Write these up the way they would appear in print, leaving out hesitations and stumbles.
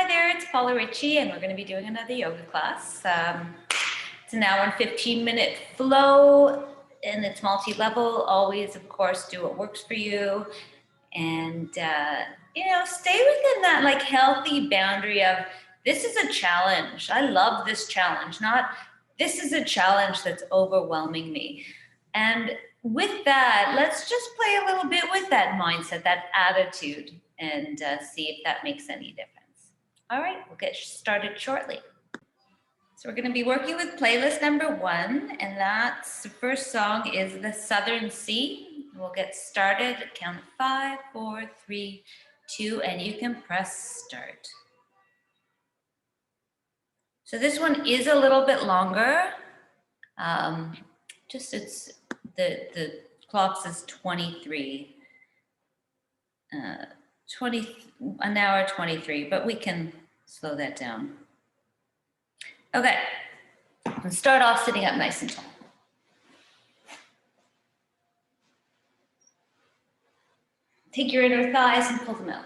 Hi there, it's Paula Ritchie, and we're going to be doing another yoga class. It's an hour and 15-minute flow, and it's multi-level. Always, of course, do what works for you, and stay within that like healthy boundary of this is a challenge. I love this challenge, not this is a challenge that's overwhelming me. And with that, let's just play a little bit with that mindset, that attitude, and see if that makes any difference. All right, we'll get started shortly. So we're going to be working with playlist number 1, and that's the first song is The Southern Sea. We'll get started at count of 5, 4, 3, 2, and you can press start. So this one is a little bit longer. It's the clock says 23. 1 hour 23, but we can slow that down. Okay, let's start off sitting up nice and tall. Take your inner thighs and pull them out.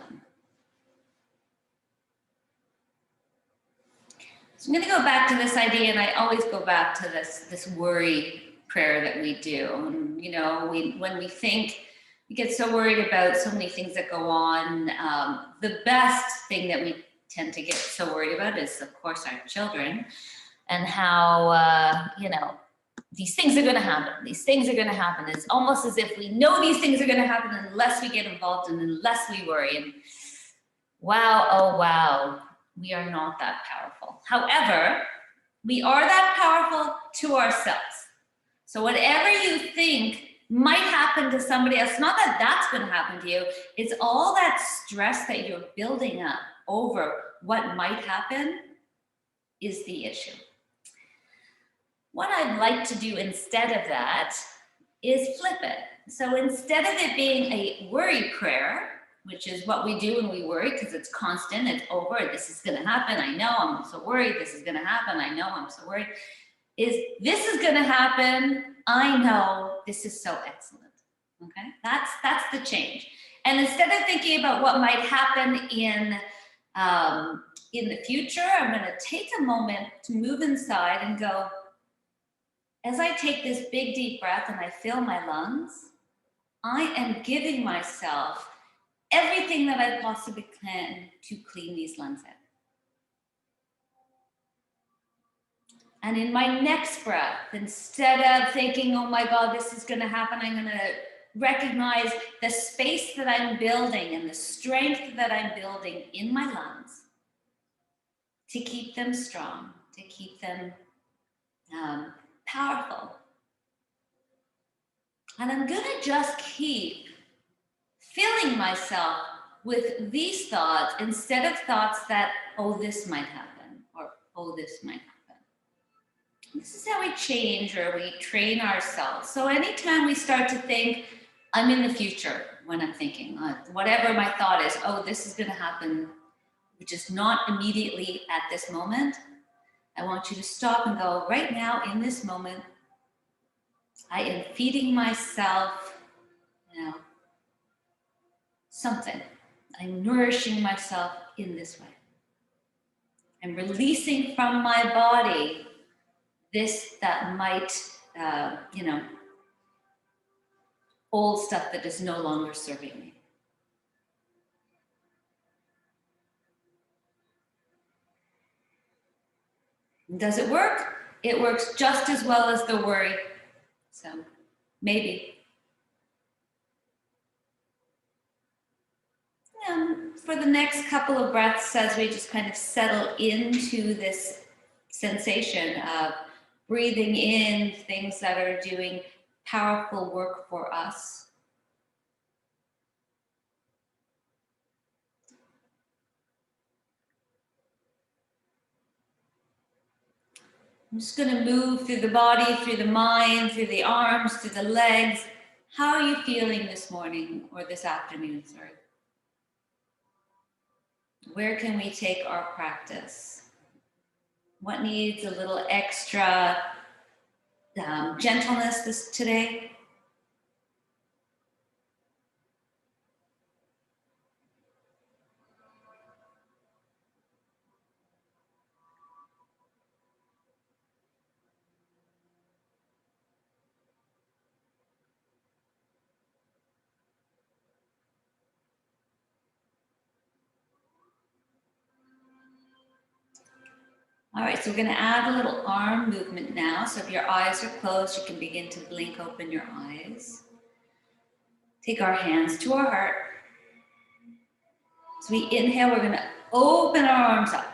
So I'm going to go back to this idea, and I always go back to this worry prayer that we do. And, you know, when we think, we get so worried about so many things that go on. The best thing that we tend to get so worried about is, of course, our children, and how, these things are going to happen. These things are going to happen. It's almost as if we know these things are going to happen unless we get involved and unless we worry. And wow, oh wow, we are not that powerful. However, we are that powerful to ourselves. So whatever you think might happen to somebody else, not that that's going to happen to you, it's all that stress that you're building up over what might happen is the issue. What I'd like to do instead of that is flip it. So instead of it being a worry prayer, which is what we do when we worry because it's constant, it's over, this is going to happen, I know, I'm so worried, this is going to happen, I know, I'm so worried, is this is going to happen, I know, this is so excellent. Okay, that's the change. And instead of thinking about what might happen in the future, I'm going to take a moment to move inside and go, as I take this big deep breath and I fill my lungs, I am giving myself everything that I possibly can to clean these lungs out. And in my next breath, instead of thinking, oh my God, this is going to happen, I'm going to recognize the space that I'm building and the strength that I'm building in my lungs to keep them strong, to keep them powerful. And I'm going to just keep filling myself with these thoughts instead of thoughts that, oh, this might happen, or oh, this might happen. This is how we change or we train ourselves. So anytime we start to think, I'm in the future when I'm thinking, whatever my thought is, oh, this is going to happen, which is not immediately at this moment, I want you to stop and go, right now in this moment, I am feeding myself, something. I'm nourishing myself in this way. I'm releasing from my body this that might, old stuff that is no longer serving me. Does it work? It works just as well as the worry. So maybe. For the next couple of breaths, as we just kind of settle into this sensation of breathing in things that are doing powerful work for us. I'm just going to move through the body, through the mind, through the arms, through the legs. How are you feeling this morning or this afternoon, sorry? Where can we take our practice? What needs a little extra gentleness today? All right, so we're gonna add a little arm movement now. So if your eyes are closed, you can begin to blink open your eyes. Take our hands to our heart. So we inhale, we're gonna open our arms up.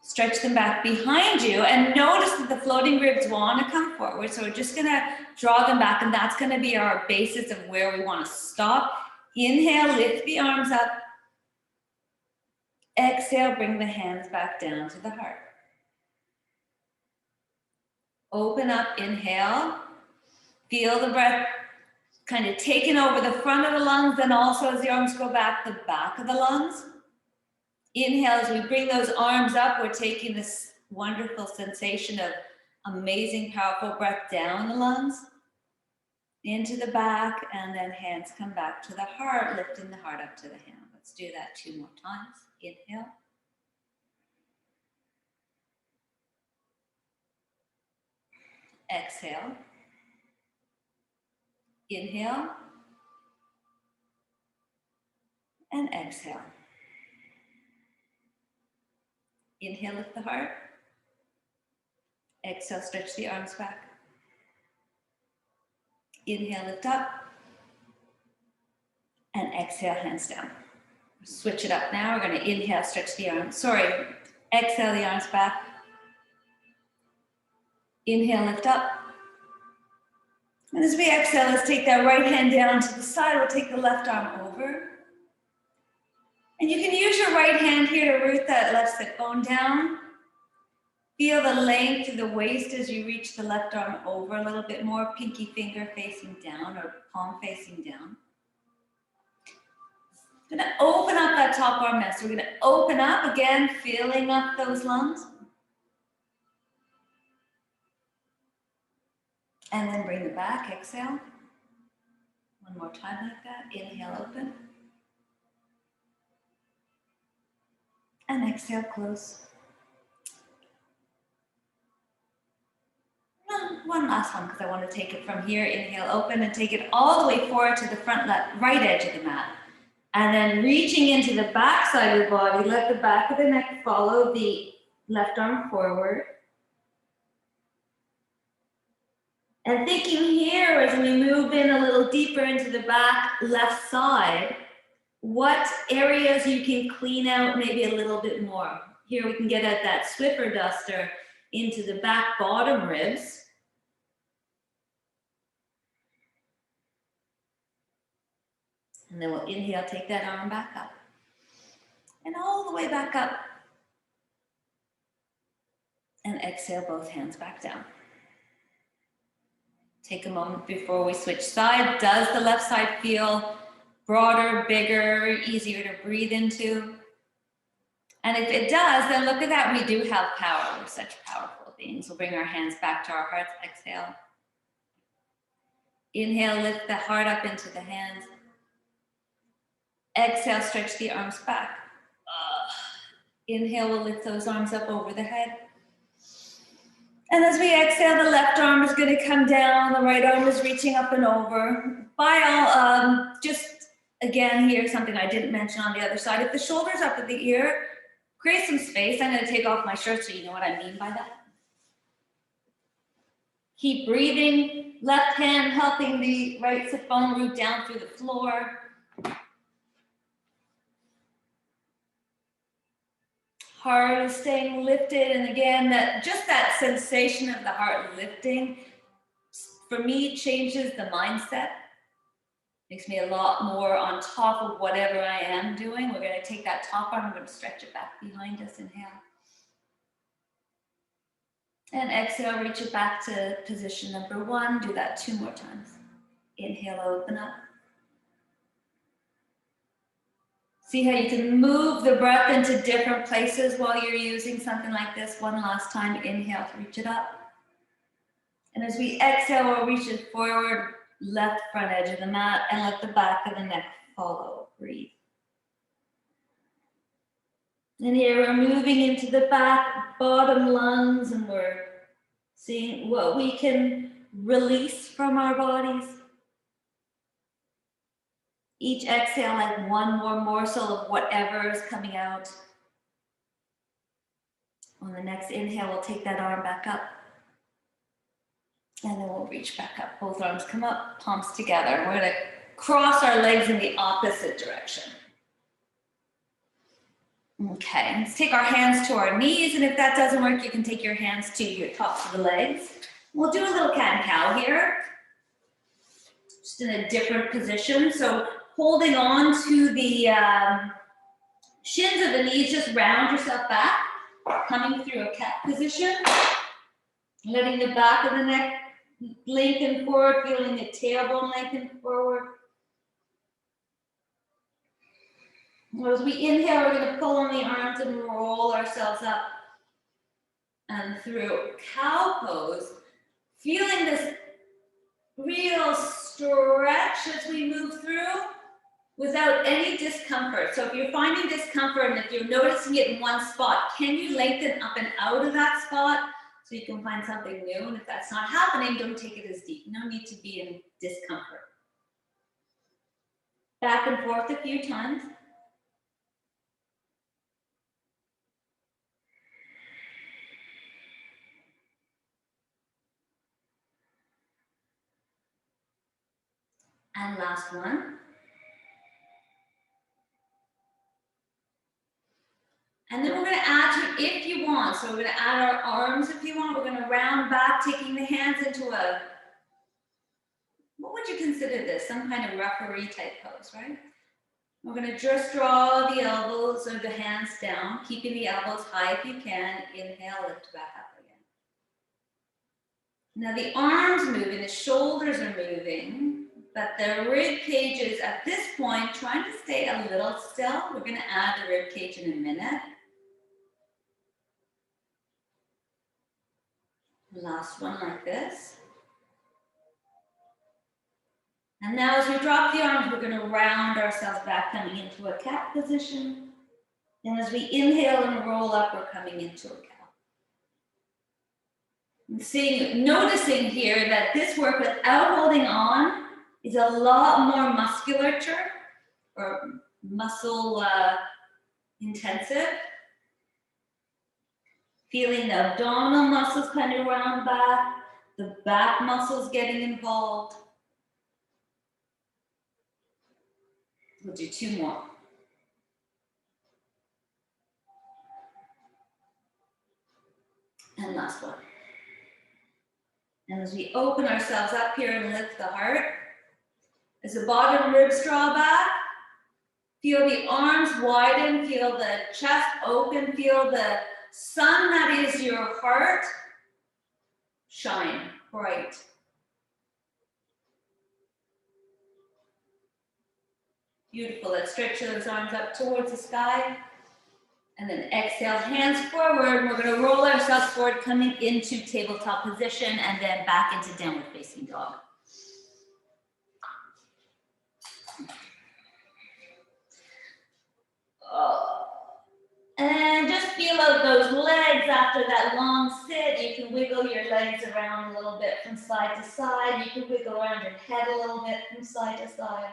Stretch them back behind you and notice that the floating ribs wanna come forward. So we're just gonna draw them back, and that's gonna be our basis of where we wanna stop. Inhale, lift the arms up. Exhale, bring the hands back down to the heart. Open up, inhale. Feel the breath kind of taking over the front of the lungs, and also as the arms go back, the back of the lungs. Inhale, as we bring those arms up, we're taking this wonderful sensation of amazing, powerful breath down the lungs, into the back, and then hands come back to the heart, lifting the heart up to the hand. Let's do that 2 more times. Inhale. Exhale. Inhale. And exhale. Inhale, lift the heart. Exhale, stretch the arms back. Inhale, lift up. And exhale, hands down. Switch it up now. We're going to inhale, stretch the arms. Exhale the arms back. Inhale, lift up. And as we exhale, let's take that right hand down to the side. We'll take the left arm over. And you can use your right hand here to root that left sit bone down. Feel the length of the waist as you reach the left arm over a little bit more, pinky finger facing down or palm facing down. We're gonna open up that top arm now. So we're gonna open up again, filling up those lungs. And then bring it back, exhale. One more time like that. Inhale, open. And exhale, close. One last one, because I want to take it from here. Inhale, open, and take it all the way forward to the front right edge of the mat. And then reaching into the back side of the body, let the back of the neck follow the left arm forward. And thinking here, as we move in a little deeper into the back left side, what areas you can clean out maybe a little bit more. Here we can get at that Swiffer duster into the back bottom ribs. And then we'll inhale, take that arm back up. And all the way back up. And exhale, both hands back down. Take a moment before we switch side. Does the left side feel broader, bigger, easier to breathe into? And if it does, then look at that. We do have power. We're such powerful beings. We'll bring our hands back to our hearts. Exhale. Inhale, lift the heart up into the hands. Exhale, stretch the arms back. Inhale, we'll lift those arms up over the head. And as we exhale, the left arm is going to come down. The right arm is reaching up and over. Just again here, something I didn't mention on the other side. If the shoulder's up at the ear, create some space. I'm going to take off my shirt so you know what I mean by that. Keep breathing. Left hand helping the right sit bone root down through the floor. Heart is staying lifted, and again, that sensation of the heart lifting, for me, changes the mindset. Makes me a lot more on top of whatever I am doing. We're going to take that top arm, I'm going to stretch it back behind us. Inhale. And exhale, reach it back to position number 1. Do that 2 more times. Inhale, open up. See how you can move the breath into different places while you're using something like this. One last time, inhale, reach it up. And as we exhale, we'll reach it forward, left front edge of the mat, and let the back of the neck follow. Breathe. And here we're moving into the back bottom lungs, and we're seeing what we can release from our bodies. Each exhale, like one more morsel of whatever is coming out. On the next inhale, we'll take that arm back up. And then we'll reach back up. Both arms come up, palms together. We're gonna cross our legs in the opposite direction. Okay, let's take our hands to our knees, and if that doesn't work, you can take your hands to your tops of the legs. We'll do a little cat and cow here, just in a different position. So holding on to the shins of the knees, just round yourself back, coming through a cat position, letting the back of the neck lengthen forward, feeling the tailbone lengthen forward. As we inhale, we're going to pull on the arms and roll ourselves up and through. Cow pose, feeling this real stretch as we move through without any discomfort. So if you're finding discomfort and if you're noticing it in one spot, can you lengthen up and out of that spot so you can find something new? And if that's not happening, don't take it as deep. No need to be in discomfort. Back and forth a few times. And last one. And then we're going to add to it if you want. So we're going to add our arms if you want. We're going to round back, taking the hands into a, what would you consider this? Some kind of referee type pose, right? We're going to just draw the elbows or the hands down, keeping the elbows high if you can. Inhale, lift back up again. Now the arms move and the shoulders are moving, but the rib cage is at this point trying to stay a little still. We're going to add the rib cage in a minute. Last one like this. And now as we drop the arms, we're going to round ourselves back, coming into a cat position. And as we inhale and roll up, we're coming into a cow. And noticing here that this work without holding on is a lot more musculature or muscle intensive. Feeling the abdominal muscles kind of round back, the back muscles getting involved. We'll do two more. And last one. And as we open ourselves up here and lift the heart, as the bottom ribs draw back, feel the arms widen, feel the chest open, feel the sun that is your heart shine bright. Beautiful. Let's stretch those arms up towards the sky. And then exhale, hands forward. We're going to roll ourselves forward, coming into tabletop position, and then back into downward facing dog. And just feel out those legs after that long sit. You can wiggle your legs around a little bit from side to side. You can wiggle around your head a little bit from side to side.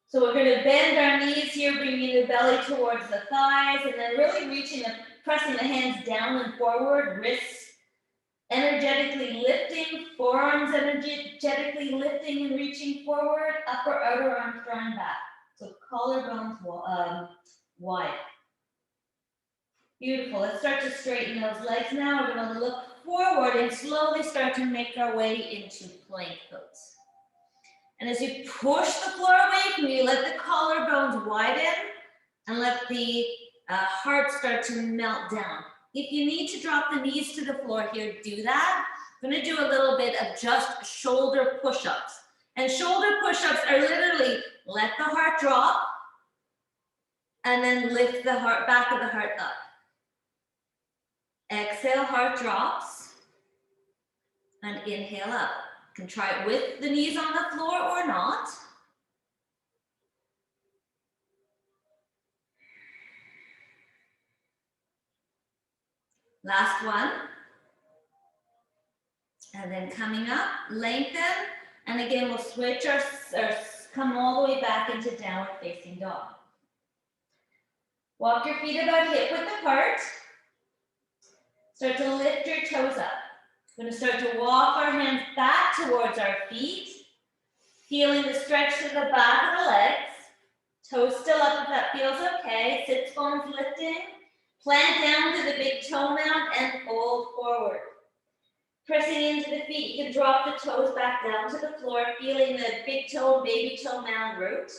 So we're going to bend our knees here, bringing the belly towards the thighs, and then really reaching and pressing the hands down and forward, wrists energetically lifting, forearms energetically lifting and reaching forward, upper outer arms drawing back. So collarbones wide. Beautiful. Let's start to straighten those legs now. We're going to look forward and slowly start to make our way into plank pose. And as you push the floor away from you, let the collarbones widen and let the heart start to melt down. If you need to drop the knees to the floor here, do that. I'm going to do a little bit of just shoulder push-ups. And shoulder push-ups are literally let the heart drop and then lift the heart, back of the heart up. Exhale, heart drops, and inhale up. You can try it with the knees on the floor or not. Last one. And then coming up, lengthen. And again, we'll switch our come all the way back into downward facing dog. Walk your feet about hip width apart. Start to lift your toes up. We're gonna start to walk our hands back towards our feet, feeling the stretch to the back of the legs. Toes still up if that feels okay. Sits bones lifting. Plant down to the big toe mound and fold forward. Pressing into the feet, you can drop the toes back down to the floor, feeling the big toe, baby toe mound root.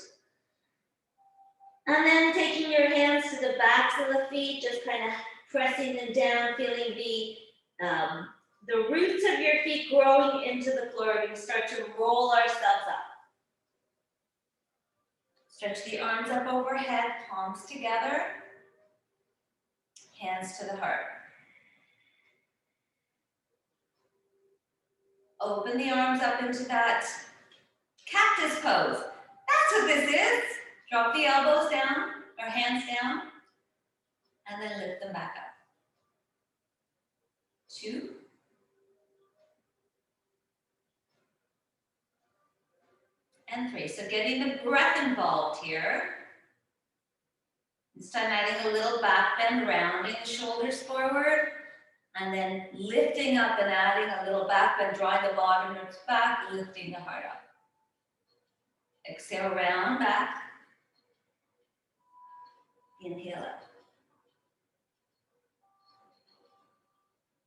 And then taking your hands to the backs of the feet, just kind of pressing them down, feeling the roots of your feet growing into the floor. We're going to start to roll ourselves up. Stretch the arms up overhead, palms together, hands to the heart. Open the arms up into that cactus pose. That's what this is. Drop the elbows down, or hands down, and then lift them back up. 2. And 3. So getting the breath involved here. This time adding a little back bend, rounding the shoulders forward, and then lifting up and adding a little back bend, drawing the bottom ribs back, lifting the heart up. Exhale, round back. Inhale up.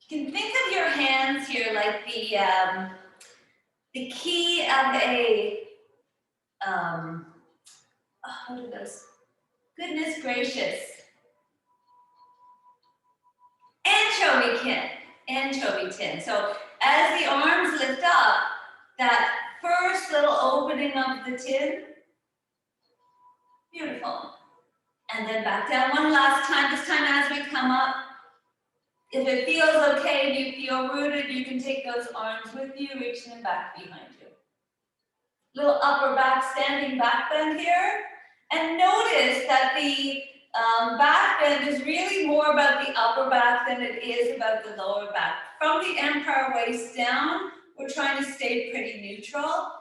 You can think of your hands here like the key of a, what are those? Goodness gracious. Anchovy tin. So as the arms lift up, that first little opening of the tin, beautiful. And then back down one last time, this time as we come up. If it feels okay and you feel rooted, you can take those arms with you, reaching them back behind you. Little upper back standing back bend here. And notice that the back bend is really more about the upper back than it is about the lower back. From the empire waist down, we're trying to stay pretty neutral,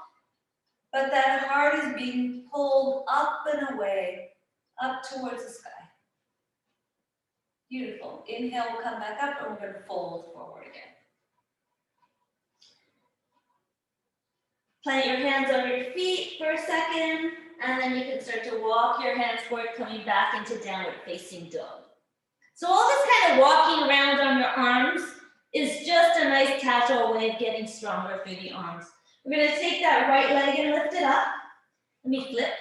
but that heart is being pulled up and away, up towards the sky. Beautiful. Inhale, we'll come back up and we're going to fold forward again. Plant your hands on your feet for a second, and then you can start to walk your hands forward, coming back into downward facing dog. So all this kind of walking around on your arms is just a nice casual way of getting stronger through the arms. We're going to take that right leg and lift it up. Let me flip.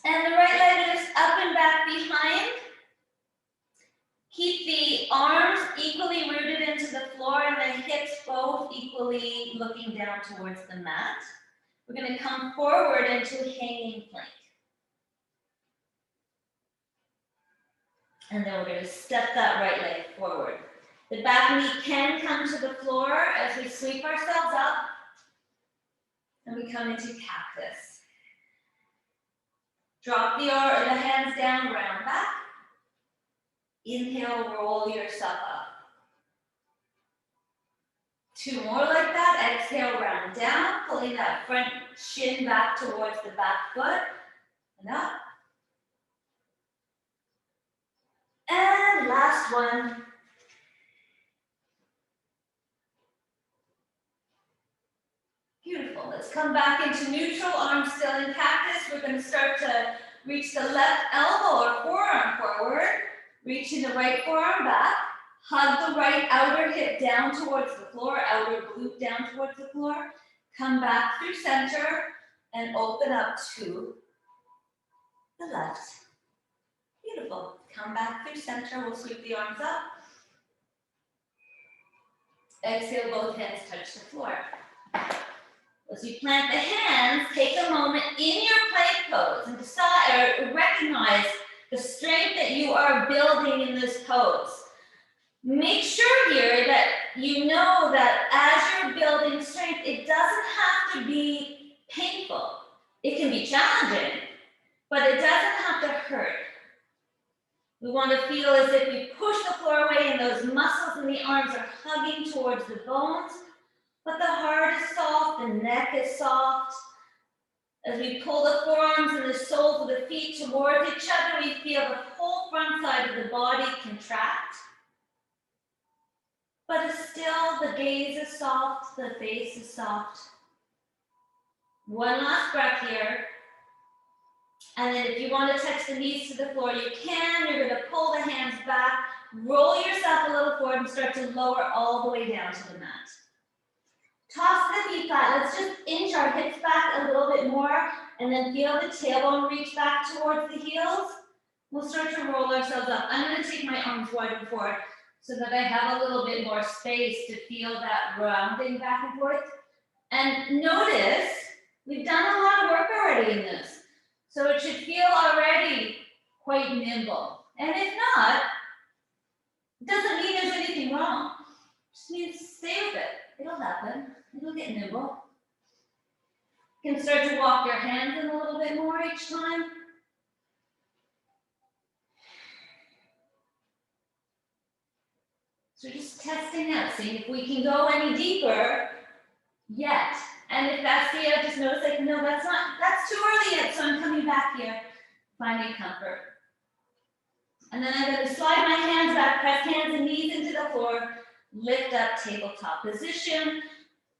And the right leg lifts up and back behind. Keep the arms equally rooted into the floor and the hips both equally looking down towards the mat. We're going to come forward into a hanging plank. And then we're going to step that right leg forward. The back knee can come to the floor as we sweep ourselves up. And we come into cactus. Drop the hands down, round back. Inhale, roll yourself up. 2 more like that. Exhale, round down, pulling that front shin back towards the back foot. And up. And last one. Beautiful. Let's come back into neutral, arms still in cactus. We're going to start to reach the left elbow or forearm forward. Reaching the right forearm back. Hug the right outer hip down towards the floor, outer glute down towards the floor. Come back through center and open up to the left. Beautiful. Come back through center. We'll sweep the arms up. Exhale, both hands touch the floor. As you plant the hands, take a moment in your plank pose and decide or recognize the strength that you are building in this pose. Make sure here that you know that as you're building strength, it doesn't have to be painful. It can be challenging, but it doesn't have to hurt. We want to feel as if we push the floor away and those muscles in the arms are hugging towards the bones, but the heart is soft, the neck is soft, As we pull the forearms and the soles of the feet towards each other, we feel the whole front side of the body contract. But still, the gaze is soft, the face is soft. One last breath here. And then if you want to touch the knees to the floor, you can. You're going to pull the hands back, roll yourself a little forward, and start to lower all the way down to the mat. Toss the feet flat. Let's just inch our hips back a little bit more, and then feel the tailbone reach back towards the heels. We'll start to roll ourselves up. I'm going to take my arms wide and forward so that I have a little bit more space to feel that rounding back and forth. And notice, we've done a lot of work already in this. So it should feel already quite nimble. And if not, it doesn't mean there's anything wrong. It just means stay with it. It'll happen. It'll get nimble. You can start to walk your hands in a little bit more each time. So just testing out, seeing if we can go any deeper yet. And if that's the just notice like, no, that's too early yet, so I'm coming back here, finding comfort. And then I'm going to slide my hands back, press hands and knees into the floor, lift up tabletop position,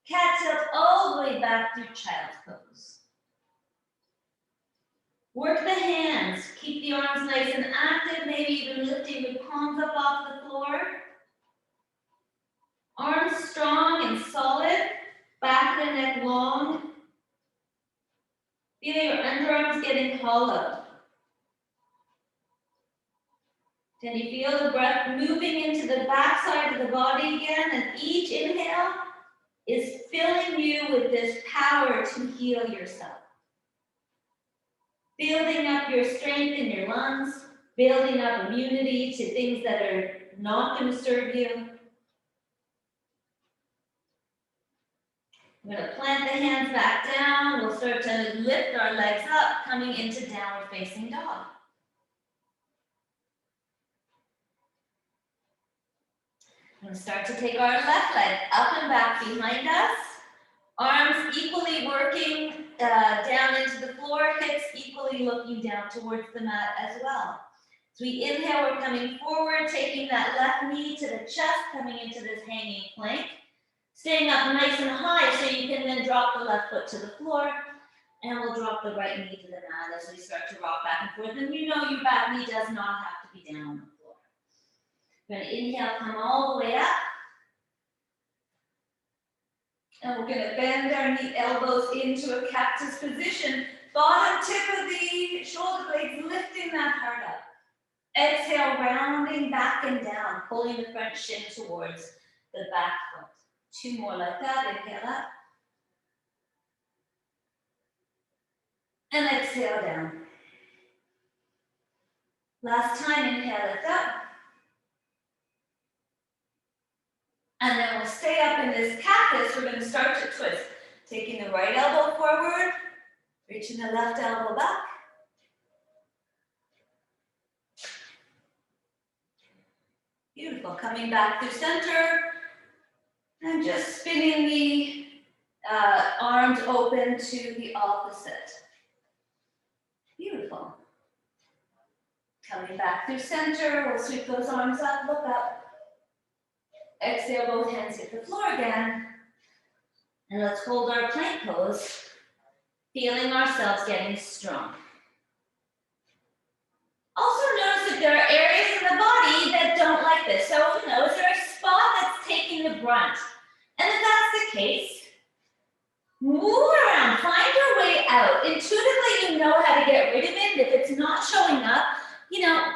cat tilt all the way back through child's pose. Work the hands, keep the arms nice and active, maybe even lifting the palms up off the floor. Arms strong and solid, back and neck long. Feel your underarms getting hollow. Can you feel the breath moving into the back side of the body again? And each inhale is filling you with this power to heal yourself. Building up your strength in your lungs, building up immunity to things that are not going to serve you. We're going to plant the hands back down. We'll start to lift our legs up, coming into downward facing dog. We're going to start to take our left leg up and back behind us. Arms equally working down into the floor, hips equally looking down towards the mat as well. As we inhale, we're coming forward, taking that left knee to the chest, coming into this hanging plank. Staying up nice and high so you can then drop the left foot to the floor, and we'll drop the right knee to the mat as we start to rock back and forth. And you know your back knee does not have to be down on the floor. We're going to inhale, come all the way up. And we're going to bend our knee elbows into a cactus position. Bottom tip of the shoulder blades lifting that heart up. Exhale, rounding back and down, pulling the front shin towards the back foot. 2 more like that, inhale up. And exhale down. Last time, inhale, lift up. And then we'll stay up in this cactus. We're going to start to twist. Taking the right elbow forward, reaching the left elbow back. Beautiful, coming back through center. And just spinning the arms open to the opposite. Beautiful. Coming back through center, we'll sweep those arms up, look up. Exhale, both hands hit the floor again. And let's hold our plank pose, feeling ourselves getting strong. Also notice if there are areas in the body that don't like this. So, is there a spot that's taking the brunt? And if that's the case, move around, find your way out. Intuitively, you know how to get rid of it. If it's not showing up,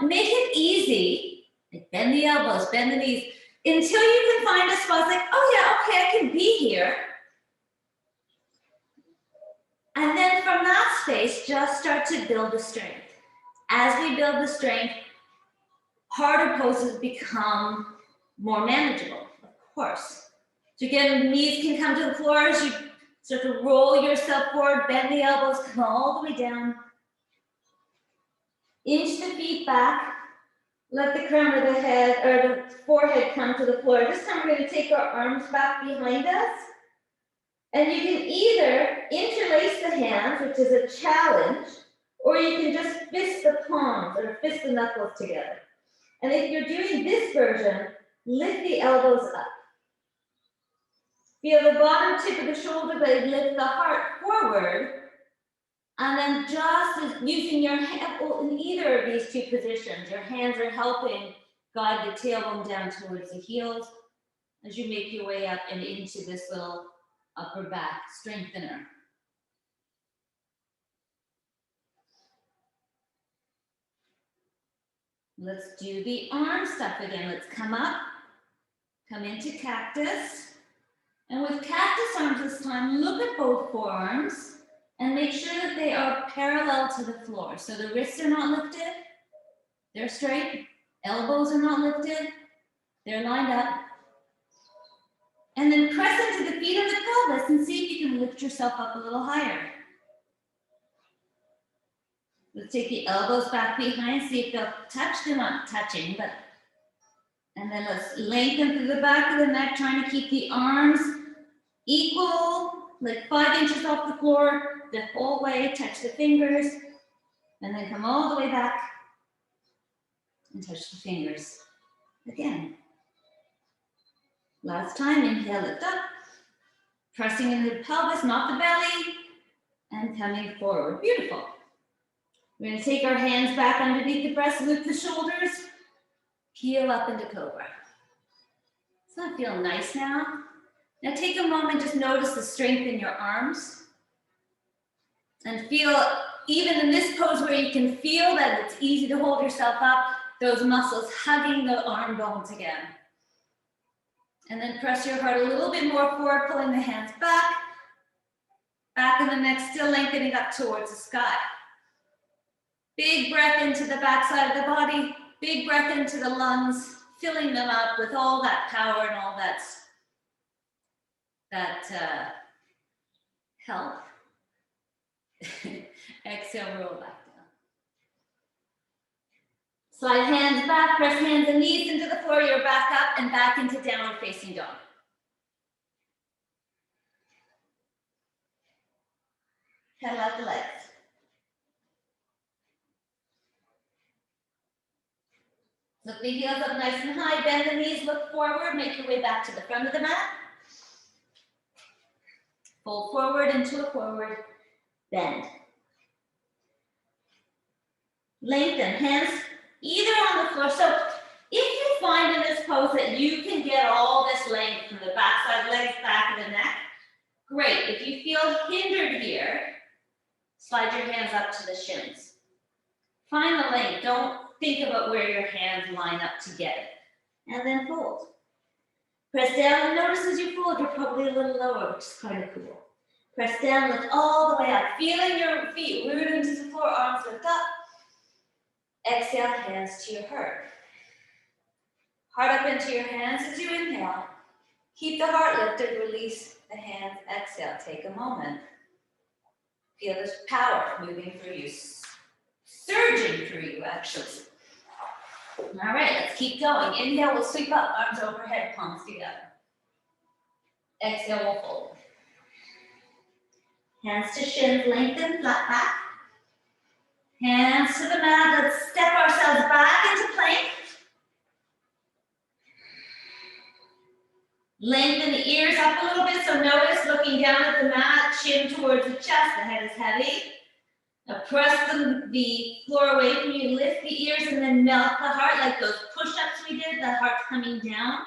make it easy. Like bend the elbows, bend the knees, until you can find a spot like, oh yeah, okay, I can be here. And then from that space, just start to build the strength. As we build the strength, harder poses become more manageable, of course. So again, knees can come to the floor as you start to roll yourself forward, bend the elbows, come all the way down. Inch the feet back. Let the crown of the head or the forehead come to the floor. This time we're going to take our arms back behind us. And you can either interlace the hands, which is a challenge, or you can just fist the palms or fist the knuckles together. And if you're doing this version, lift the elbows up. Feel the bottom tip of the shoulder blade lift the heart forward. And then just using your hand, in either of these two positions, your hands are helping guide the tailbone down towards the heels as you make your way up and into this little upper back strengthener. Let's do the arm stuff again. Let's come up, come into cactus. And with cactus arms this time, look at both forearms and make sure that they are parallel to the floor. So the wrists are not lifted, they're straight. Elbows are not lifted, they're lined up. And then press into the feet of the pelvis and see if you can lift yourself up a little higher. Let's take the elbows back behind, see if they'll touch. They're not touching, but, and then let's lengthen through the back of the neck, trying to keep the arms equal, like 5 inches off the floor, the whole way, touch the fingers, and then come all the way back and touch the fingers again. Last time, inhale, lift up, pressing into the pelvis, not the belly, and coming forward. Beautiful. We're going to take our hands back underneath the breast, loop the shoulders, peel up into cobra. Doesn't that feel nice now? Now take a moment, just notice the strength in your arms. And feel, even in this pose where you can feel that it's easy to hold yourself up, those muscles hugging the arm bones again. And then press your heart a little bit more forward, pulling the hands back. Back of the neck, still lengthening up towards the sky. Big breath into the backside of the body. Big breath into the lungs, filling them up with all that power and all that help. Exhale, roll back down. Slide hands back, press hands and knees into the floor. You're back up and back into downward facing dog. Pedal out the legs. Look the heels up nice and high, bend the knees, look forward, make your way back to the front of the mat. Fold forward into a forward bend. Lengthen, hands either on the floor. So if you find in this pose that you can get all this length from the backside legs, back of the neck, great. If you feel hindered here, slide your hands up to the shins. Find the length. Don't think about where your hands line up to get it. And then fold. Press down and notice as you fold, you're probably a little lower, which is kind of cool. Press down, lift all the way up. Feeling your feet root into the floor, arms lift up. Exhale, hands to your heart. Heart up into your hands as you inhale. Keep the heart lifted, release the hands, exhale. Take a moment. Feel this power moving through you, surging through you, actually. All right, let's keep going. Inhale, we'll sweep up, arms overhead, palms together. Exhale, we'll fold. Hands to shins, lengthen, flat back. Hands to the mat. Let's step ourselves back into plank. Lengthen the ears up a little bit. So notice looking down at the mat, chin towards the chest. The head is heavy. Now press the floor away from you. Lift the ears and then melt the heart like those push-ups we did. The heart's coming down.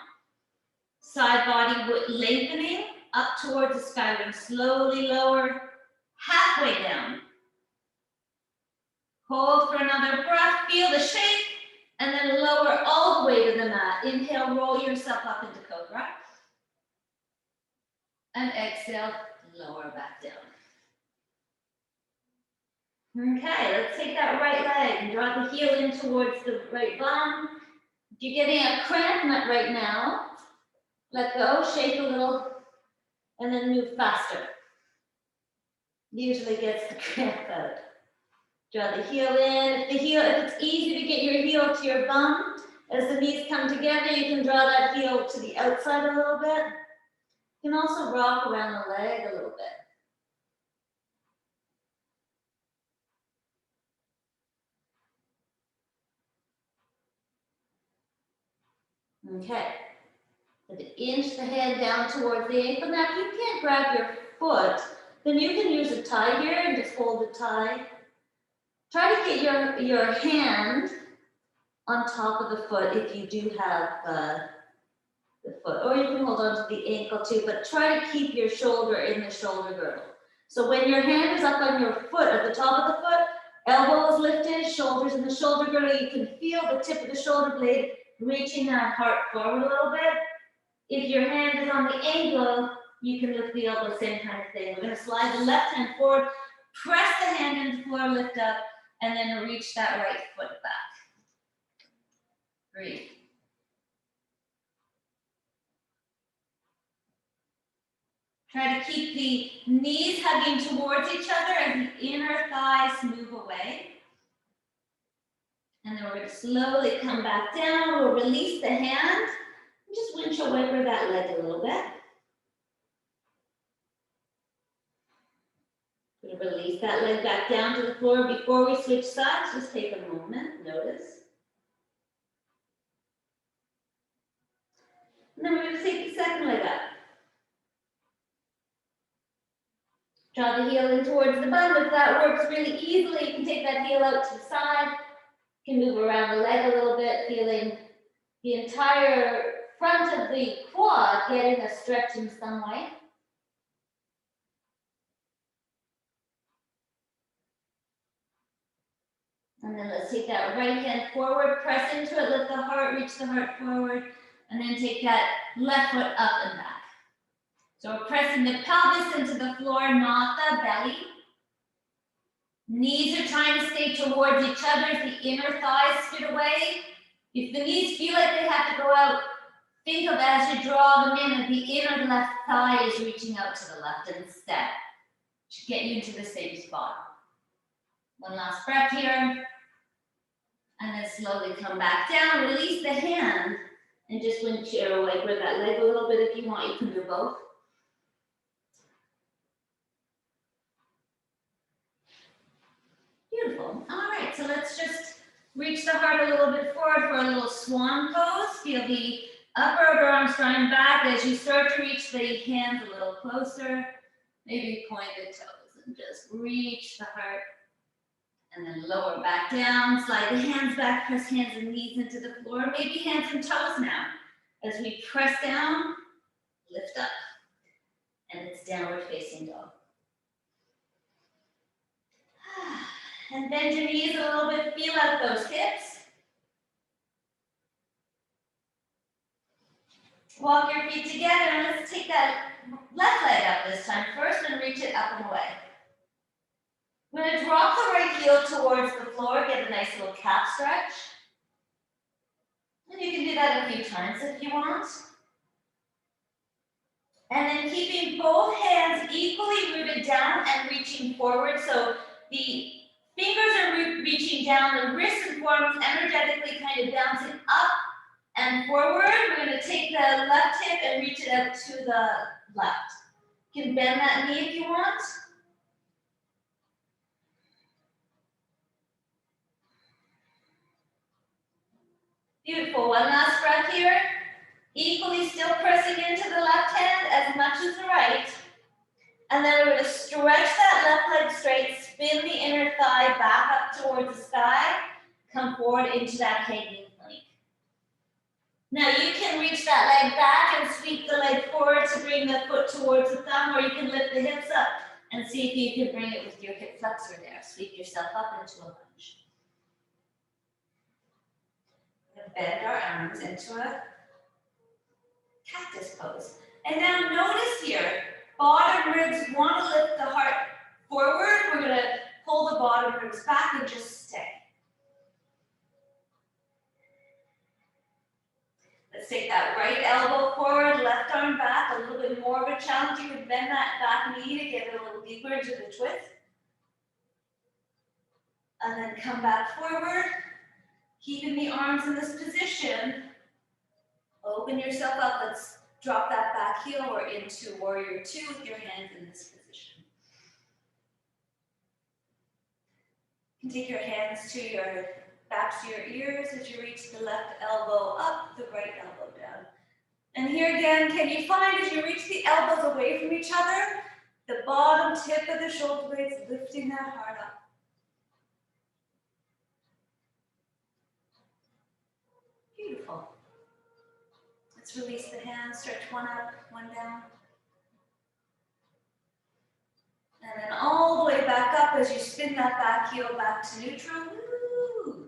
Side body lengthening up towards the sky. We're going to slowly lower halfway down. Hold for another breath, feel the shake, and then lower all the way to the mat. Inhale, roll yourself up into cobra. And exhale, lower back down. Okay, let's take that right leg and draw the heel in towards the right bum. If you're getting a cramp right now, let go, shake a little, and then move faster. Usually gets the cramp out. Draw the heel in. If it's easy to get your heel to your bum, as the knees come together, you can draw that heel to the outside a little bit. You can also rock around the leg a little bit. Okay. And inch the hand down towards the ankle. Now, if you can't grab your foot, then you can use a tie here and just hold the tie. Try to get your hand on top of the foot if you do have the foot, or you can hold on to the ankle too, but try to keep your shoulder in the shoulder girdle. So when your hand is up on your foot, at the top of the foot, elbow is lifted, shoulders in the shoulder girdle, you can feel the tip of the shoulder blade reaching that heart forward a little bit. If your hand is on the ankle, you can lift the elbow, same kind of thing. We're going to slide the left hand forward, press the hand into the floor, lift up, and then reach that right foot back. Breathe. Try to keep the knees hugging towards each other and the inner thighs move away. And then we're going to slowly come back down. We'll release the hand. Just windshield wiper that leg a little bit. We'll release that leg back down to the floor. Before we switch sides, just take a moment, notice. And then we're going to take the second leg up. Draw the heel in towards the bum. If that works really easily, you can take that heel out to the side. You can move around the leg a little bit, feeling the entire front of the quad getting a stretch in some way. And then let's take that right hand forward, press into it, lift the heart, reach the heart forward, and then take that left foot up and back. So we're pressing the pelvis into the floor, not the belly. Knees are trying to stay towards each other as the inner thighs spit away. If the knees feel like they have to go out, think of as you draw them in that the inner left thigh is reaching out to the left instead to get you into the same spot. One last breath here. And then slowly come back down, release the hand, and just windshield wiper that leg a little bit if you want. You can do both. Beautiful. All right, so let's just reach the heart a little bit forward for a little swan pose. Feel the upper outer arms drawing back as you start to reach the hands a little closer. Maybe point the toes and just reach the heart. And then lower back down, slide the hands back, press hands and knees into the floor. Maybe hands and toes now. As we press down, lift up. And it's downward facing dog. And bend your knees a little bit, feel out those hips. Walk your feet together and let's take that left leg up this time first and reach it up and away. We're going to drop the right heel towards the floor, get a nice little calf stretch. And you can do that a few times if you want. And then keeping both hands equally rooted down and reaching forward. So the fingers are reaching down, the wrists and forearms energetically kind of bouncing up and forward. We're going to take the left hip and reach it out to the left. You can bend that knee if you want. Beautiful. One last breath here. Equally still pressing into the left hand as much as the right. And then we're going to stretch that left leg straight, spin the inner thigh back up towards the sky, come forward into that hanging plank. Now you can reach that leg back and sweep the leg forward to bring the foot towards the thumb, or you can lift the hips up and see if you can bring it with your hip flexor there. Sweep yourself up into a lunge. Bend our arms into a cactus pose. And now notice here, bottom ribs want to lift the heart forward. We're going to pull the bottom ribs back and just stay. Let's take that right elbow forward, left arm back, a little bit more of a challenge. You can bend that back knee to get it a little deeper into the twist. And then come back forward. Keeping the arms in this position, open yourself up. Let's drop that back heel or into warrior two with your hands in this position. You can take your hands to your back to your ears as you reach the left elbow up, the right elbow down. And here again, can you find as you reach the elbows away from each other, the bottom tip of the shoulder blades lifting that heart up. Beautiful. Let's release the hands, stretch one up, one down. And then all the way back up as you spin that back heel back to neutral. Woo!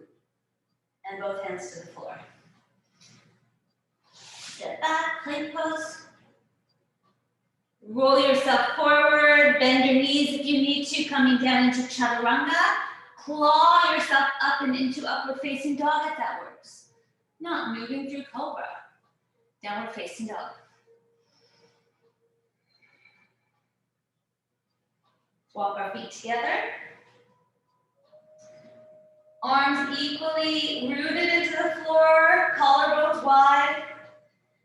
And both hands to the floor. Step back, plank pose. Roll yourself forward, bend your knees if you need to, coming down into chaturanga. Claw yourself up and into upward facing dog if that works. Not moving through cobra. Downward facing dog. Walk our feet together. Arms equally rooted into the floor, collarbones wide.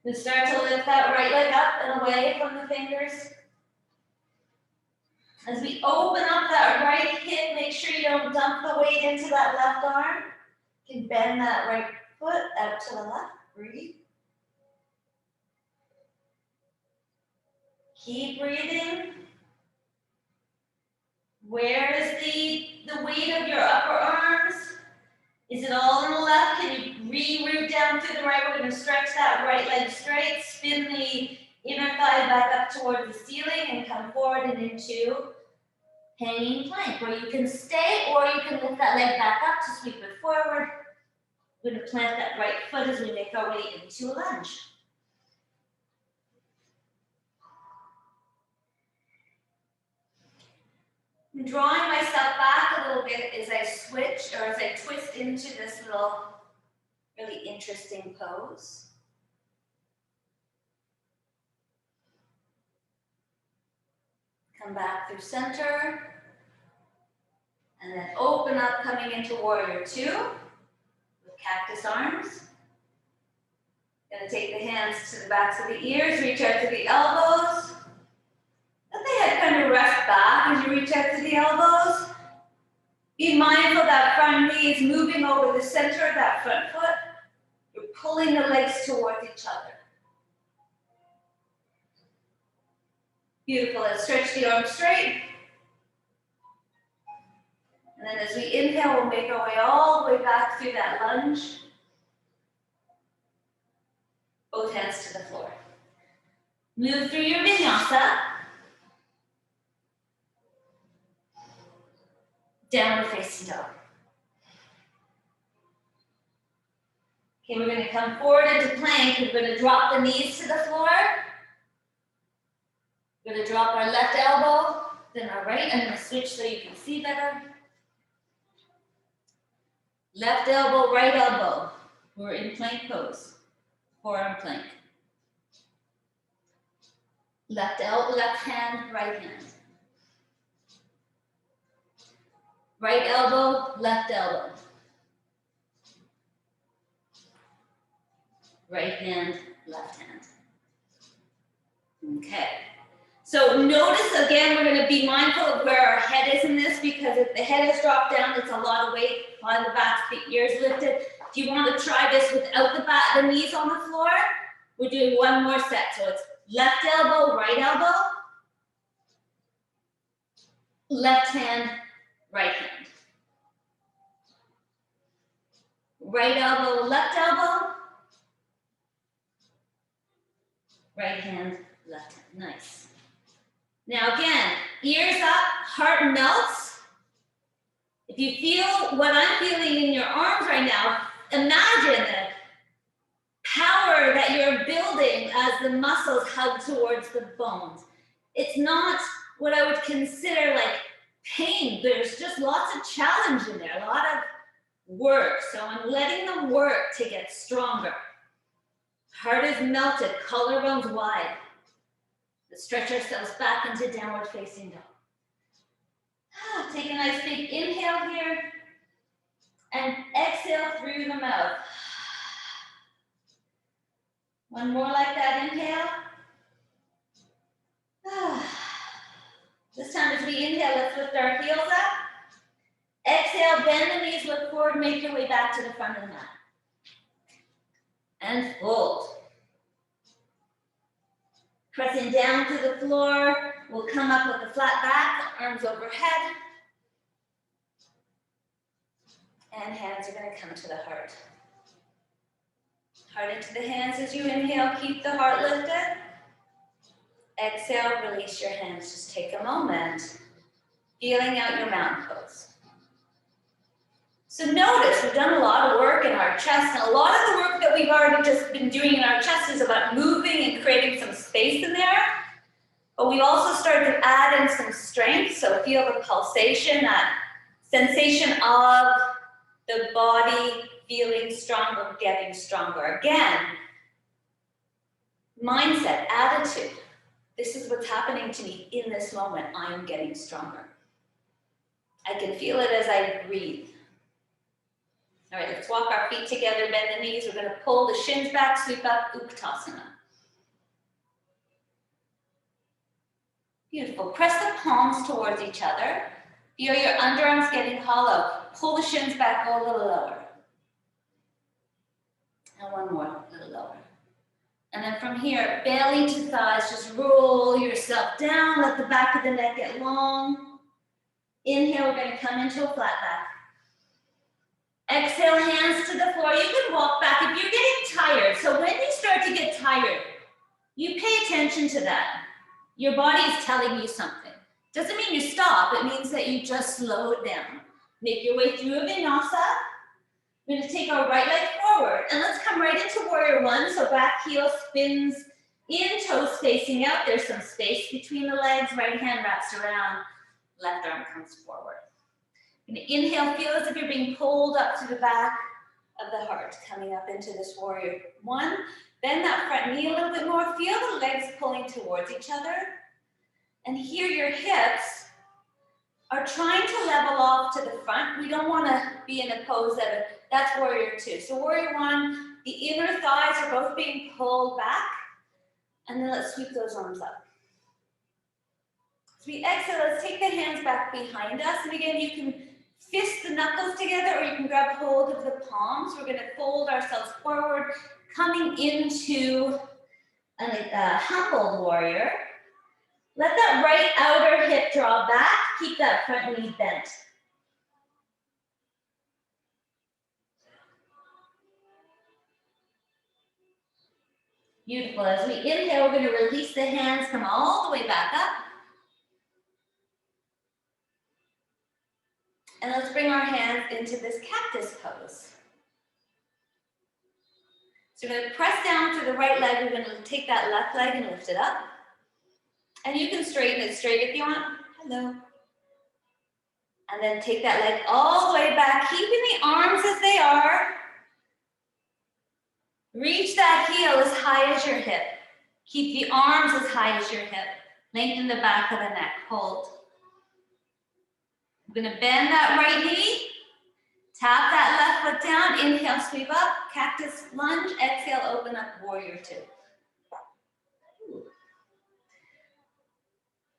Then start to lift that right leg up and away from the fingers. As we open up that right hip, make sure you don't dump the weight into that left arm. You can bend that right foot out to the left. Breathe. Keep breathing. Where is the weight of your upper arms? Is it all on the left? Can you re-root down through the right? We're going to stretch that right leg straight, spin the inner thigh back up towards the ceiling and come forward and into hanging plank, where you can stay or you can lift that leg back up to sweep it forward. We're going to plant that right foot as we make our way into a lunge. I'm drawing myself back a little bit as I switch or as I twist into this little really interesting pose. Come back through center. And then open up, coming into warrior two with cactus arms. Gonna take the hands to the backs of the ears, reach out to the elbows. Let the head kind of rest back as you reach out to the elbows. Be mindful that front knee is moving over the center of that front foot. You're pulling the legs towards each other. Beautiful. Let's stretch the arms straight. And then as we inhale, we'll make our way all the way back through that lunge. Both hands to the floor. Move through your vinyasa. Downward facing dog. Okay, we're going to come forward into plank. We're going to drop the knees to the floor. We're going to drop our left elbow, then our right. I'm going to switch so you can see better. Left elbow, right elbow. We're in plank pose. Forearm plank. Left elbow, left hand, right hand. Right elbow, left elbow. Right hand, left hand. Okay. So notice again, we're going to be mindful of where our head is in this, because if the head is dropped down, it's a lot of weight on the back, the ears lifted. If you want to try this without the knees on the floor, we're doing one more set. So it's left elbow, right elbow. Left hand, right hand. Right elbow, left elbow. Right hand, left hand. Nice. Now again, ears up, heart melts. If you feel what I'm feeling in your arms right now, imagine the power that you're building as the muscles hug towards the bones. It's not what I would consider like pain. There's just lots of challenge in there, a lot of work. So I'm letting them work to get stronger. Heart is melted, collarbones wide. Let's stretch ourselves back into downward facing dog. Take a nice big inhale here and exhale through the mouth. One more like that, inhale. This time as we inhale, let's lift our heels up. Exhale, bend the knees, look forward, make your way back to the front of the mat. And fold. Pressing down to the floor, we'll come up with a flat back, arms overhead. And hands are going to come to the heart. Heart into the hands as you inhale, keep the heart lifted. Exhale, release your hands. Just take a moment, feeling out your mountain pose. So notice we've done a lot of work in our chest, and a lot of the work that we've already just been doing in our chest is about moving and creating some space in there. But we've also started to add in some strength, so feel the pulsation, that sensation of the body feeling stronger, getting stronger. Again, mindset, attitude. This is what's happening to me in this moment. I am getting stronger. I can feel it as I breathe. All right, let's walk our feet together, bend the knees. We're going to pull the shins back, sweep up, Uttanasana. Beautiful. Press the palms towards each other. Feel your underarms getting hollow. Pull the shins back, go a little lower. And one more, a little lower. And then from here, belly to thighs, just roll yourself down. Let the back of the neck get long. Inhale, we're going to come into a flat back. Exhale, hands to the floor. You can walk back if you're getting tired. So when you start to get tired, you pay attention to that. Your body is telling you something. Doesn't mean you stop. It means that you just slow it down. Make your way through a vinyasa. We're going to take our right leg forward. And let's come right into warrior one. So back heel spins in, toes facing out. There's some space between the legs. Right hand wraps around. Left arm comes forward. You're going to inhale, feel as if you're being pulled up to the back of the heart, coming up into this warrior one. Bend that front knee a little bit more. Feel the legs pulling towards each other. And here your hips are trying to level off to the front. We don't want to be in a pose that's warrior two. So warrior one, the inner thighs are both being pulled back. And then let's sweep those arms up. As we exhale, let's take the hands back behind us. And again, you can fist the knuckles together, or you can grab hold of the palms. We're going to fold ourselves forward, coming into a humbled warrior. Let that right outer hip draw back. Keep that front knee bent. Beautiful. As we inhale, we're going to release the hands, come all the way back up. And let's bring our hands into this cactus pose. So we're going to press down to the right leg. We're going to take that left leg and lift it up. And you can straighten it straight if you want. Hello. And then take that leg all the way back, keeping the arms as they are. Reach that heel as high as your hip. Keep the arms as high as your hip. Lengthen the back of the neck. Hold. I'm going to bend that right knee. Tap that left foot down. Inhale, sweep up. Cactus lunge. Exhale, open up, warrior two.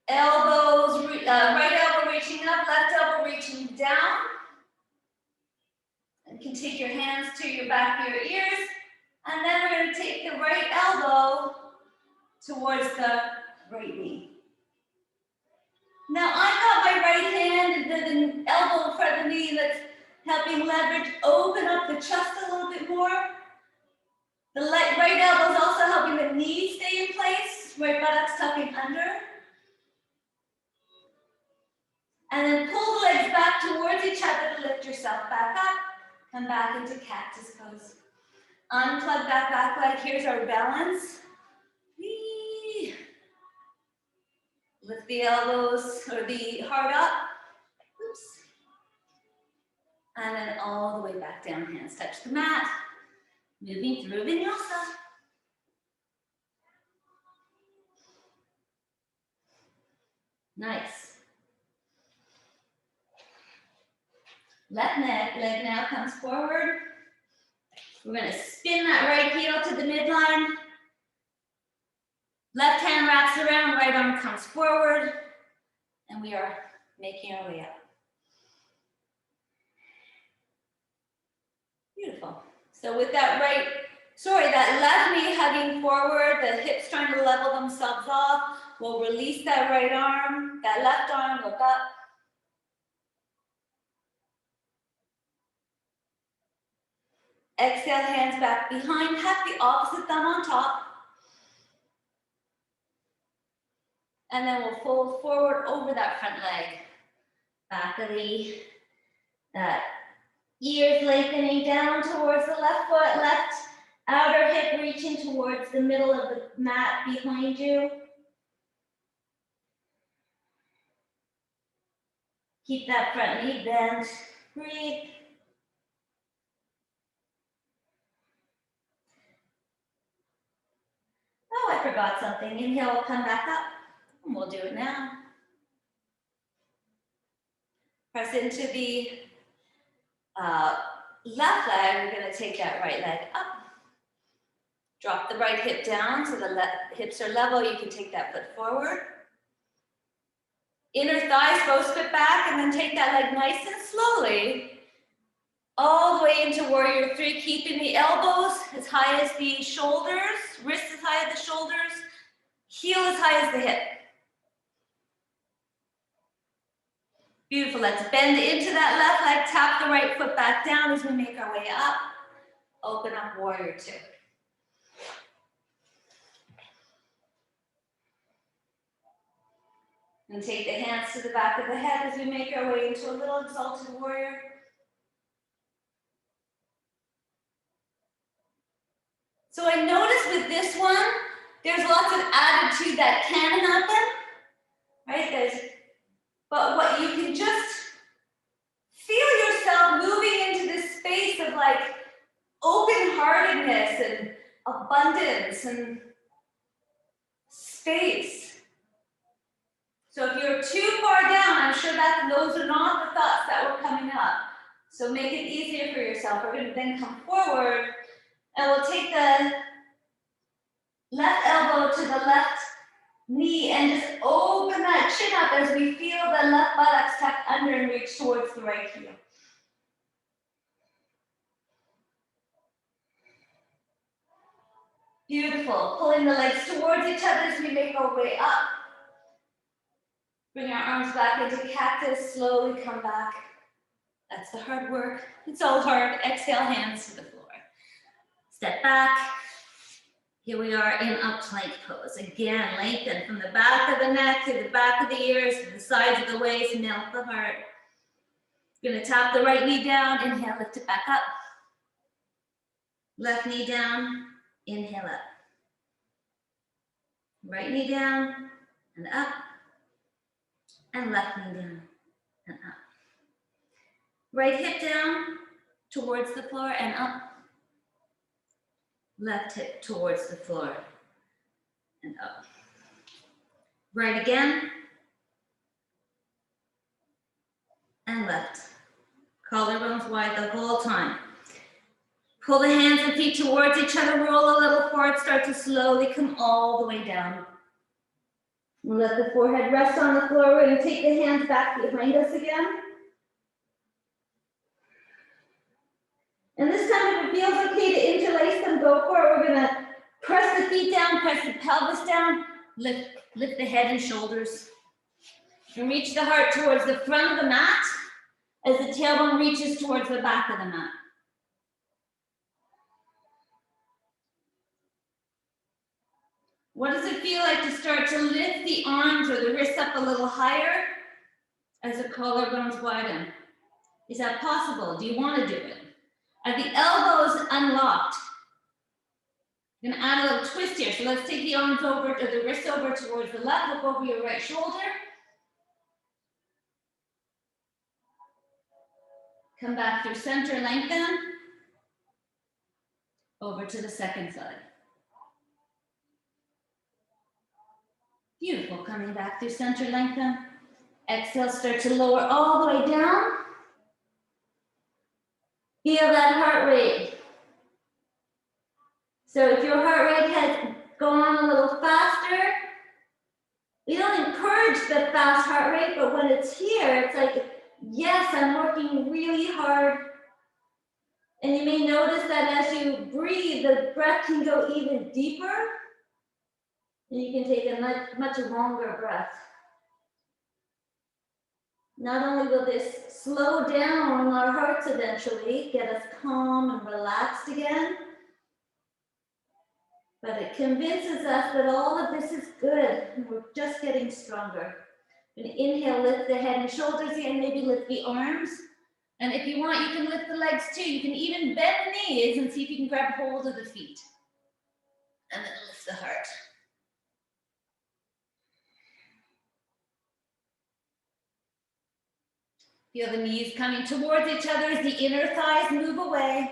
Elbows, right elbow reaching up, left elbow reaching down. And you can take your hands to your back of your ears. And then we're going to take the right elbow towards the right knee. Now I've got my right hand, the elbow in front of the knee that's helping leverage, open up the chest a little bit more. The right elbow is also helping the knees stay in place, right buttocks tucking under. And then pull the legs back towards each other to lift yourself back up. Come back into cactus pose. Unplug that back leg. Here's our balance. Whee. Lift the elbows or the heart up. Oops. And then all the way back down. Hands touch the mat. Moving through vinyasa. Nice. Left leg now comes forward. We're going to spin that right heel to the midline. Left hand wraps around, right arm comes forward, and we are making our way up. Beautiful. So with that that left knee hugging forward, the hips trying to level themselves off, we'll release that right arm, that left arm, look up. Exhale, hands back behind, have the opposite thumb on top. And then we'll fold forward over that front leg. Back of the ears lengthening down towards the left foot, left outer hip reaching towards the middle of the mat behind you. Keep that front knee bent, breathe. Oh, I forgot something. Inhale, we'll come back up, and we'll do it now. Press into the left leg, we're gonna take that right leg up. Drop the right hip down so the hips are level. You can take that foot forward. Inner thighs both spit back, and then take that leg nice and slowly all the way into warrior three, keeping the elbows as high as the shoulders, wrists as high as the shoulders, heel as high as the hip. Beautiful, let's bend into that left leg, tap the right foot back down as we make our way up. Open up warrior two. And take the hands to the back of the head as we make our way into a little exalted warrior. So I noticed with this one, there's lots of attitude that can happen, right? But what you can just feel yourself moving into this space of like open-heartedness and abundance and space. So if you're too far down, I'm sure that those are not the thoughts that were coming up. So make it easier for yourself. We're going to then come forward, and we'll take the left elbow to the left knee and just open that chin up as we feel the left buttocks tuck under and reach towards the right heel. Beautiful. Pulling the legs towards each other as we make our way up. Bring our arms back into cactus, slowly come back. That's the hard work. It's all hard. Exhale, hands to the floor. Step back. Here we are in a plank pose. Again, lengthen from the back of the neck to the back of the ears, to the sides of the waist, melt the heart. You're gonna tap the right knee down, inhale, lift it back up. Left knee down, inhale up. Right knee down and up. And left knee down and up. Right hip down towards the floor and up. Left hip towards the floor and up. Right again. And left. Collarbones wide the whole time. Pull the hands and feet towards each other, roll a little forward, start to slowly come all the way down. We'll let the forehead rest on the floor. We're going to take the hands back behind us again. And this time, if it feels okay to interlace them, go for it. We're going to press the feet down, press the pelvis down, lift the head and shoulders. And reach the heart towards the front of the mat as the tailbone reaches towards the back of the mat. What does it feel like to start to lift the arms or the wrists up a little higher as the collarbones widen? Is that possible? Do you want to do it? Are the elbows unlocked? I'm going to add a little twist here. So let's take the arms over, or the wrists over towards the left, look over your right shoulder. Come back through center, lengthen. Over to the second side. Beautiful, coming back through center, lengthen. Exhale, start to lower all the way down. Feel that heart rate. So if your heart rate has go on a little faster. We don't encourage the fast heart rate, but when it's here, it's like, yes, I'm working really hard. And you may notice that as you breathe, the breath can go even deeper. And you can take a much longer breath. Not only will this slow down our hearts eventually, get us calm and relaxed again, but it convinces us that all of this is good and we're just getting stronger. And inhale, lift the head and shoulders again, maybe lift the arms. And if you want, you can lift the legs too. You can even bend the knees and see if you can grab hold of the feet. And then lift the heart. Feel the knees coming towards each other as the inner thighs move away.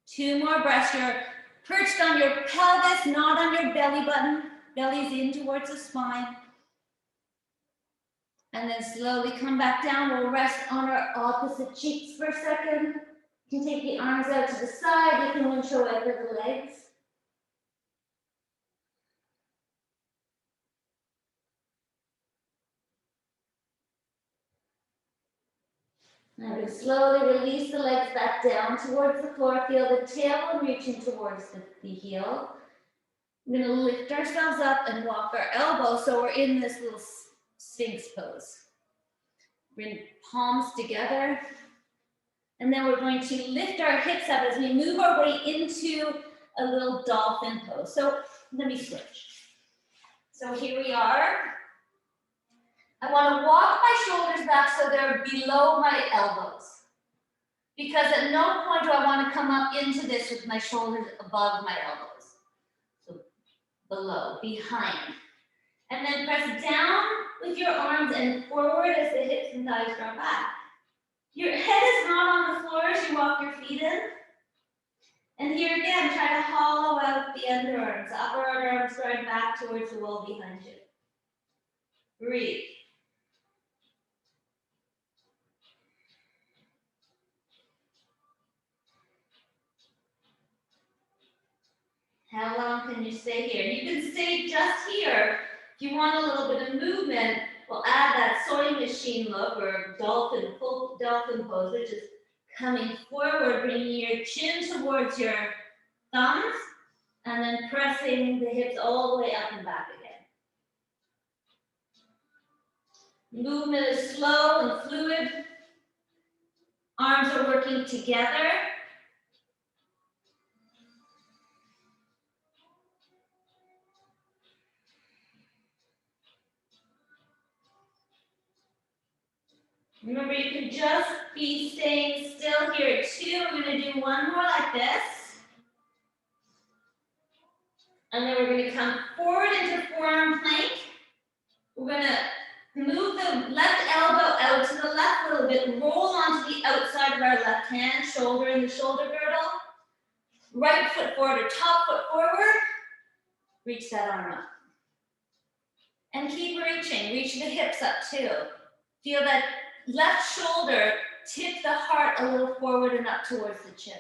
2 more breaths. You're perched on your pelvis, not on your belly button. Belly's in towards the spine. And then slowly come back down. We'll rest on our opposite cheeks for a second. You can take the arms out to the side. You can winch away with the legs. Now we slowly release the legs back down towards the floor. Feel the tailbone reaching towards the heel. We're going to lift ourselves up and walk our elbows so we're in this little Sphinx pose. Bring palms together. And then we're going to lift our hips up as we move our way into a little dolphin pose. So let me switch. So here we are. I want to walk my shoulders back so they're below my elbows. Because at no point do I want to come up into this with my shoulders above my elbows. So below, behind. And then press down with your arms and forward as the hips and thighs draw back. Your head is not on the floor as you walk your feet in. And here again, try to hollow out the underarms, upper underarms drawing back towards the wall behind you. Breathe. How long can you stay here? You can stay just here. If you want a little bit of movement, we'll add that sewing machine look or dolphin pose, which is coming forward, bringing your chin towards your thumbs, and then pressing the hips all the way up and back again. Movement is slow and fluid. Arms are working together. Remember, you can just be staying still here too. We're going to do one more like this. And then we're going to come forward into forearm plank. We're going to move the left elbow out to the left a little bit. Roll onto the outside of our left hand, shoulder in the shoulder girdle. Right foot forward or top foot forward. Reach that arm up. And keep reaching. Reach the hips up too. Feel that left shoulder tip the heart a little forward and up towards the chin.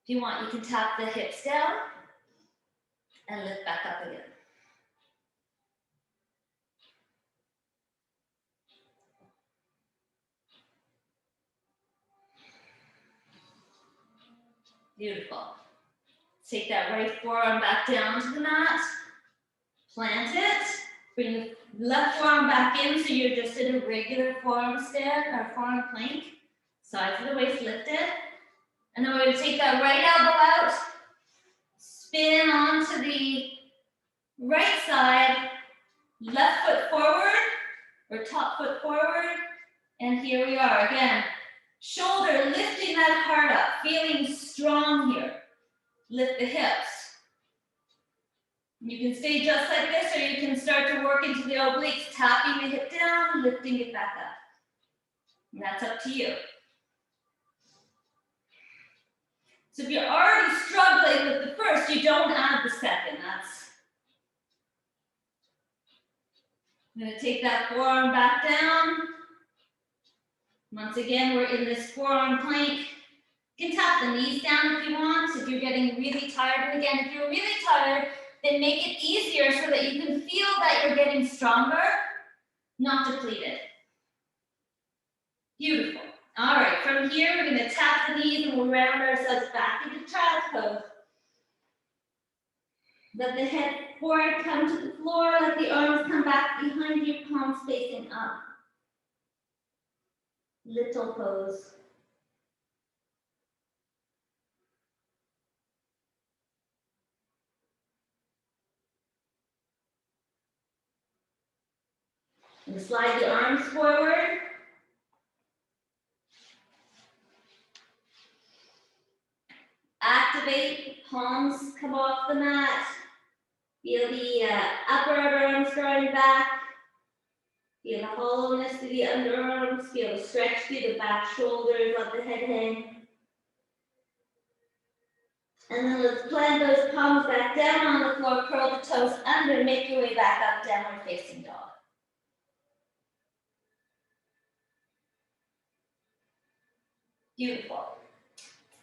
If you want, you can tap the hips down and lift back up again. Beautiful. Take that right forearm back down to the mat. Plant it. Bring the left forearm back in so you're just in a regular forearm stand or forearm plank. Sides of the waist lifted. And then we're going to take that right elbow out. Spin onto the right side. Left foot forward or top foot forward. And here we are again. Shoulder lifting that heart up. Feeling strong here. Lift the hips. You can stay just like this, or you can start to work into the obliques, tapping the hip down, lifting it back up. And that's up to you. So if you're already struggling with the first, you don't add the second. I'm going to take that forearm back down. Once again, we're in this forearm plank. You can tap the knees down if you want, if you're getting really tired. And again, if you're really tired, then make it easier so that you can feel that you're getting stronger, not depleted. Beautiful. All right, from here, we're gonna tap the knees and we'll round ourselves back into child's pose. Let the head forward come to the floor, let the arms come back behind you, palms facing up. Little pose. And slide the arms forward. Activate, palms come off the mat. Feel the upper arms drawing back. Feel the hollowness through the underarms. Feel the stretch through the back shoulders, let the head hang. And then let's plant those palms back down on the floor, curl the toes under, make your way back up, downward facing dog. Beautiful.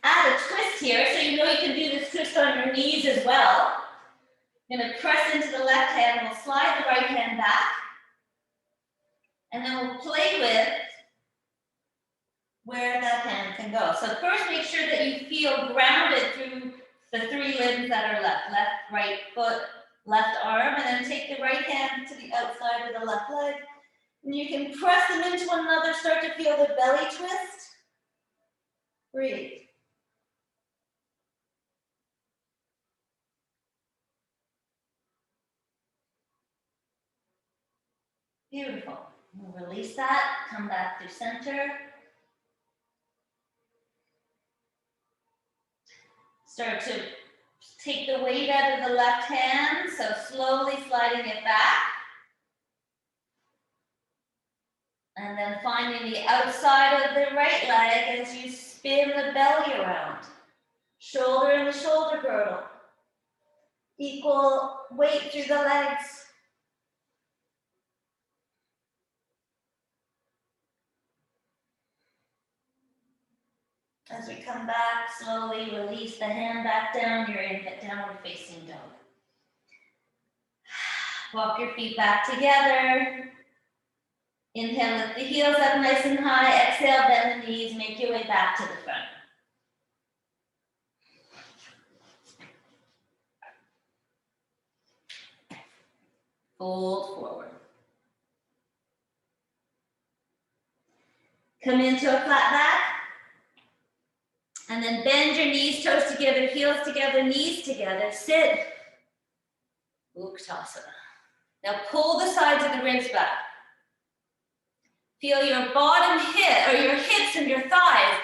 Add a twist here, so you know you can do this twist on your knees as well. You're gonna press into the left hand, we'll slide the right hand back. And then we'll play with where that hand can go. So first make sure that you feel grounded through the three limbs that are left. Left, right foot, left arm, and then take the right hand to the outside of the left leg. And you can press them into one another, start to feel the belly twist. Breathe. Beautiful. We'll release that, come back to center. Start to take the weight out of the left hand, so slowly sliding it back. And then finding the outside of the right leg as you spin the belly around. Shoulder in the shoulder girdle. Equal weight through the legs. As we come back, slowly release the hand back down. You're in downward facing dog. Walk your feet back together. Inhale, lift the heels up nice and high. Exhale, bend the knees. Make your way back to the front. Fold forward. Come into a flat back. And then bend your knees, toes together, heels together, knees together. Sit. Utkatasana. Now pull the sides of the ribs back. Feel your bottom hip, or your hips and your thighs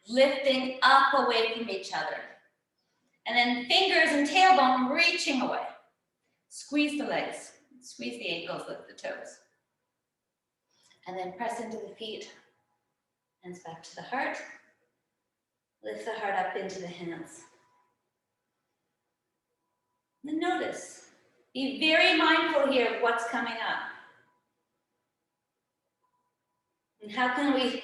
lifting up away from each other. And then fingers and tailbone reaching away. Squeeze the legs, squeeze the ankles, lift the toes. And then press into the feet, hands back to the heart. Lift the heart up into the hands. And notice, be very mindful here of what's coming up. And how can we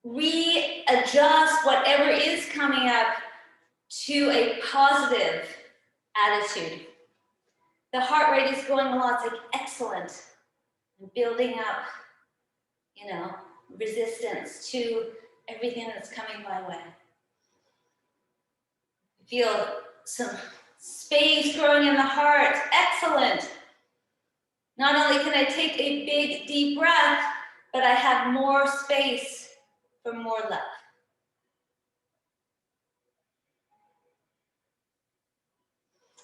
readjust whatever is coming up to a positive attitude? The heart rate is going along, it's like excellent. And building up, resistance to everything that's coming my way. Feel some space growing in the heart. Excellent. Not only can I take a big, deep breath, but I have more space for more love.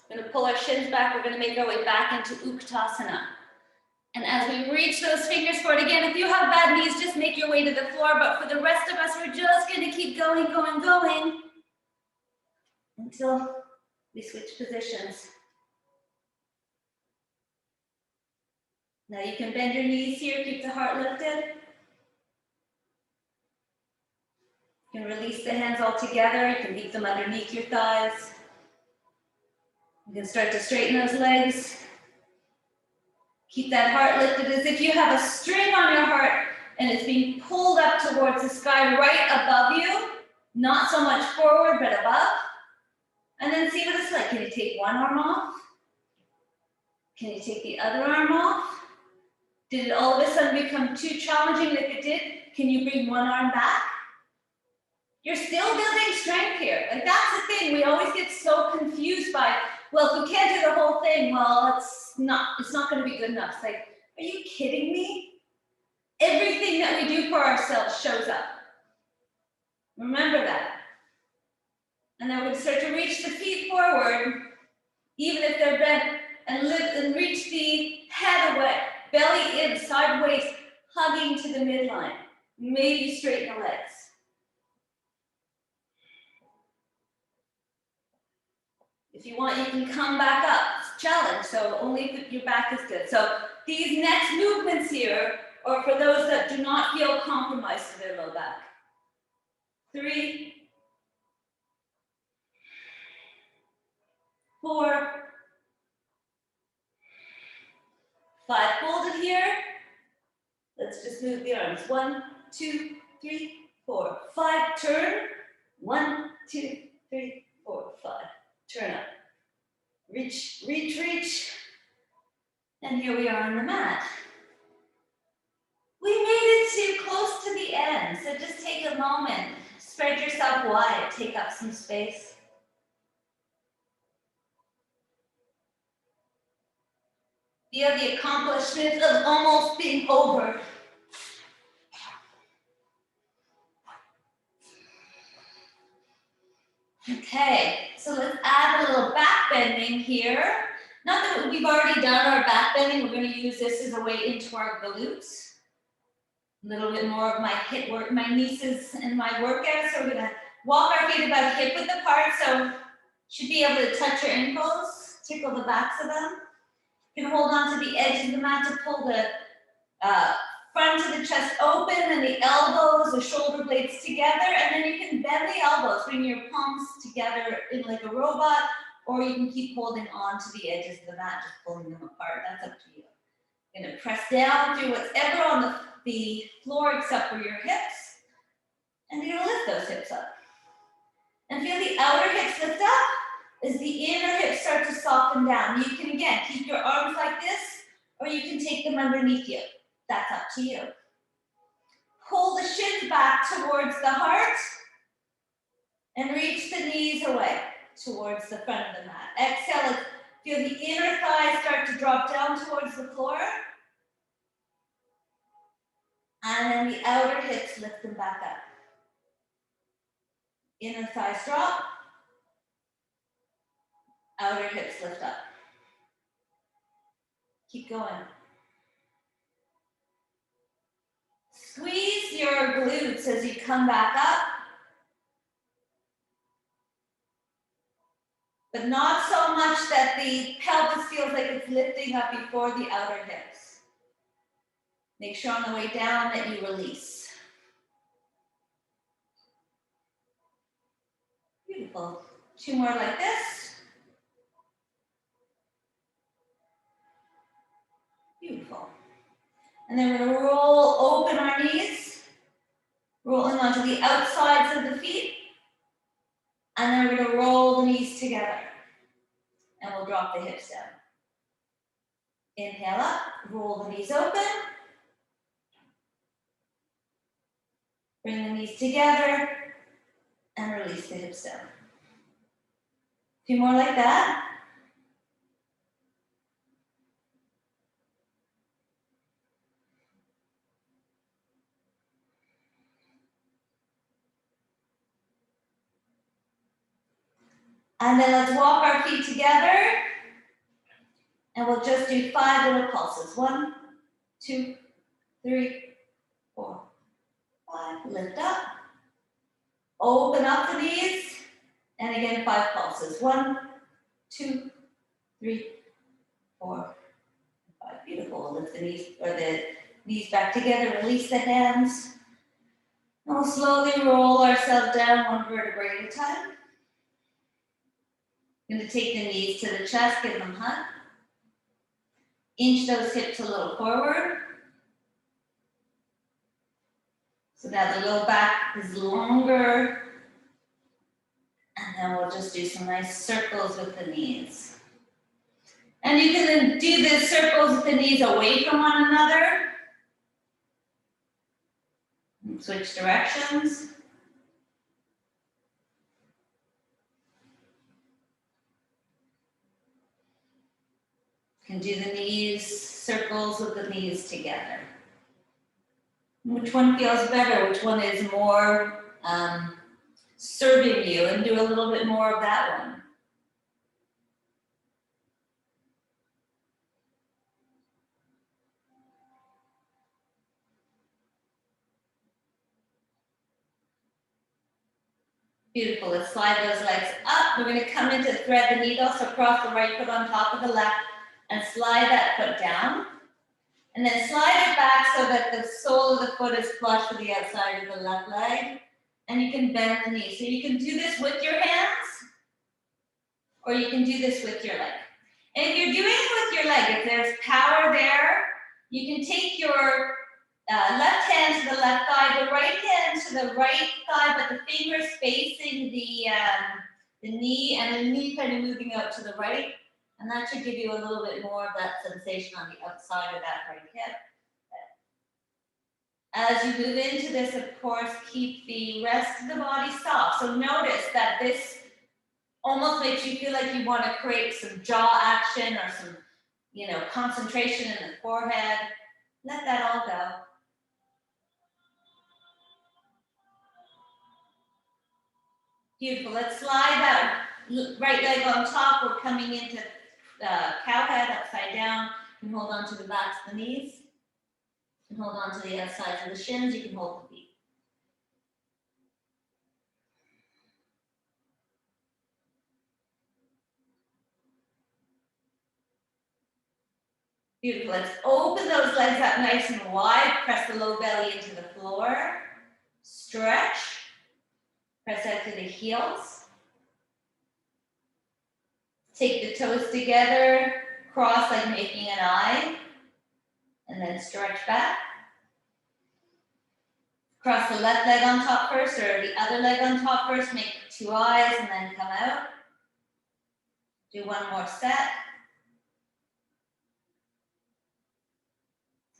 We're going to pull our shins back. We're going to make our way back into Utkatasana. And as we reach those fingers forward, again, if you have bad knees, just make your way to the floor. But for the rest of us, we're just going to keep going until we switch positions. Now you can bend your knees here, keep the heart lifted. You can release the hands all together. You can leave them underneath your thighs. You can start to straighten those legs. Keep that heart lifted as if you have a string on your heart and it's being pulled up towards the sky right above you, not so much forward, but above. And then see what it's like. Can you take one arm off? Can you take the other arm off? Did it all of a sudden become too challenging? If it did, can you bring one arm back? You're still building strength here. Like, that's the thing. We always get so confused by, well, if we can't do the whole thing, well, it's not going to be good enough. It's like, are you kidding me? Everything that we do for ourselves shows up. Remember that. And then we're going to start to reach the feet forward, even if they're bent, and lift and reach the head away, belly in, sideways, hugging to the midline. Maybe straighten the legs. If you want, you can come back up. It's a challenge, so only if your back is good. So these next movements here are for those that do not feel compromised to their low back. 3, 4, 5. Hold it here. Let's just move the arms. 1, 2, 3, 4, 5. Turn. 1, 2, 3, 4, 5. Turn up. Reach, reach, reach. And here we are on the mat. We made it too close to the end, so just take a moment. Spread yourself wide, take up some space. Feel the accomplishment of almost being over. Okay, so let's add a little back bending here. Not that we've already done our back bending, we're going to use this as a way into our glutes. A little bit more of my hip work, my nieces and my workout. So we're going to walk our feet about hip width apart. So should be able to touch your ankles, tickle the backs of them. You can hold on to the edge of the mat to pull the front of the chest open and the elbows, the shoulder blades together, and then you can bend the elbows, bring your palms together in like a robot, or you can keep holding on to the edges of the mat, just pulling them apart. That's up to you. You're gonna press down through whatever on the floor except for your hips, and you're gonna lift those hips up. And feel the outer hips lift up as the inner hips start to soften down. You can, again, keep your arms like this, or you can take them underneath you. That's up to you. Pull the shins back towards the heart and reach the knees away towards the front of the mat. Exhale, feel the inner thighs start to drop down towards the floor. And then the outer hips, lift them back up. Inner thighs drop. Outer hips lift up. Keep going. Squeeze your glutes as you come back up. But not so much that the pelvis feels like it's lifting up before the outer hips. Make sure on the way down that you release. Beautiful. 2 more like this. Beautiful. And then we're going to roll open our knees, rolling onto the outsides of the feet. And then we're going to roll the knees together. And we'll drop the hips down. Inhale up, roll the knees open. Bring the knees together and release the hips down. A few more like that. And then let's walk our feet together. And we'll just do 5 little pulses. 1, 2, 3, 4, 5. Lift up. Open up the knees. And again, 5 pulses. 1, 2, 3, 4, 5. Beautiful. We'll lift the knees or the knees back together. Release the hands. And we'll slowly roll ourselves down 1 vertebrae at a time. Going to take the knees to the chest, give them a hug. Inch those hips a little forward. So that the low back is longer. And then we'll just do some nice circles with the knees. And you can then do the circles with the knees away from one another. And switch directions. You can do the knees, circles with the knees together. Which one feels better? Which one is more serving you? And do a little bit more of that one. Beautiful. Let's slide those legs up. We're going to come into thread the needle. So cross the right foot on top of the left and slide that foot down. And then slide it back so that the sole of the foot is flush with the outside of the left leg. And you can bend the knee. So you can do this with your hands, or you can do this with your leg. And if you're doing it with your leg, if there's power there, you can take your left hand to the left thigh, the right hand to the right thigh, but the fingers facing the knee, and the knee kind of moving out to the right. And that should give you a little bit more of that sensation on the outside of that right hip. As you move into this, of course, keep the rest of the body soft. So notice that this almost makes you feel like you want to create some jaw action or some, concentration in the forehead. Let that all go. Beautiful. Let's slide that right leg on top. We're coming into cow head upside down. You can hold on to the backs of the knees. You can hold on to the outsides of the shins. You can hold the feet. Beautiful. Let's open those legs up nice and wide. Press the low belly into the floor. Stretch. Press out to the heels. Take the toes together. Cross like making an eye. And then stretch back. Cross the left leg on top first, or the other leg on top first. Make 2 eyes and then come out. Do one more set.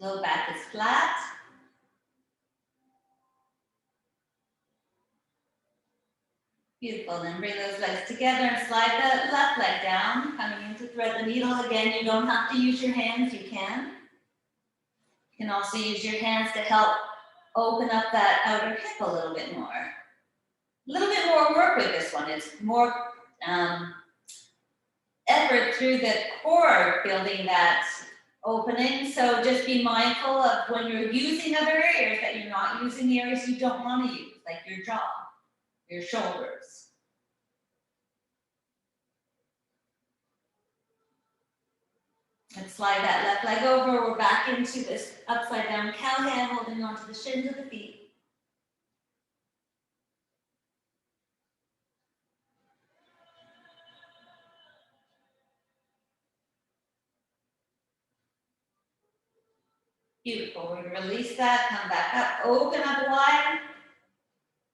Low back is flat. Beautiful. Then bring those legs together and slide the left leg down. Coming in to thread the needle. Again, you don't have to use your hands. You can. You can also use your hands to help open up that outer hip a little bit more. A little bit more work with this one. It's more effort through the core building that opening. So just be mindful of when you're using other areas that you're not using the areas you don't want to use, like your jaw, your shoulders. And slide that left leg over. We're back into this upside down cow head, holding onto the shins of the feet. Beautiful. We're going to release that, come back up, open up wide.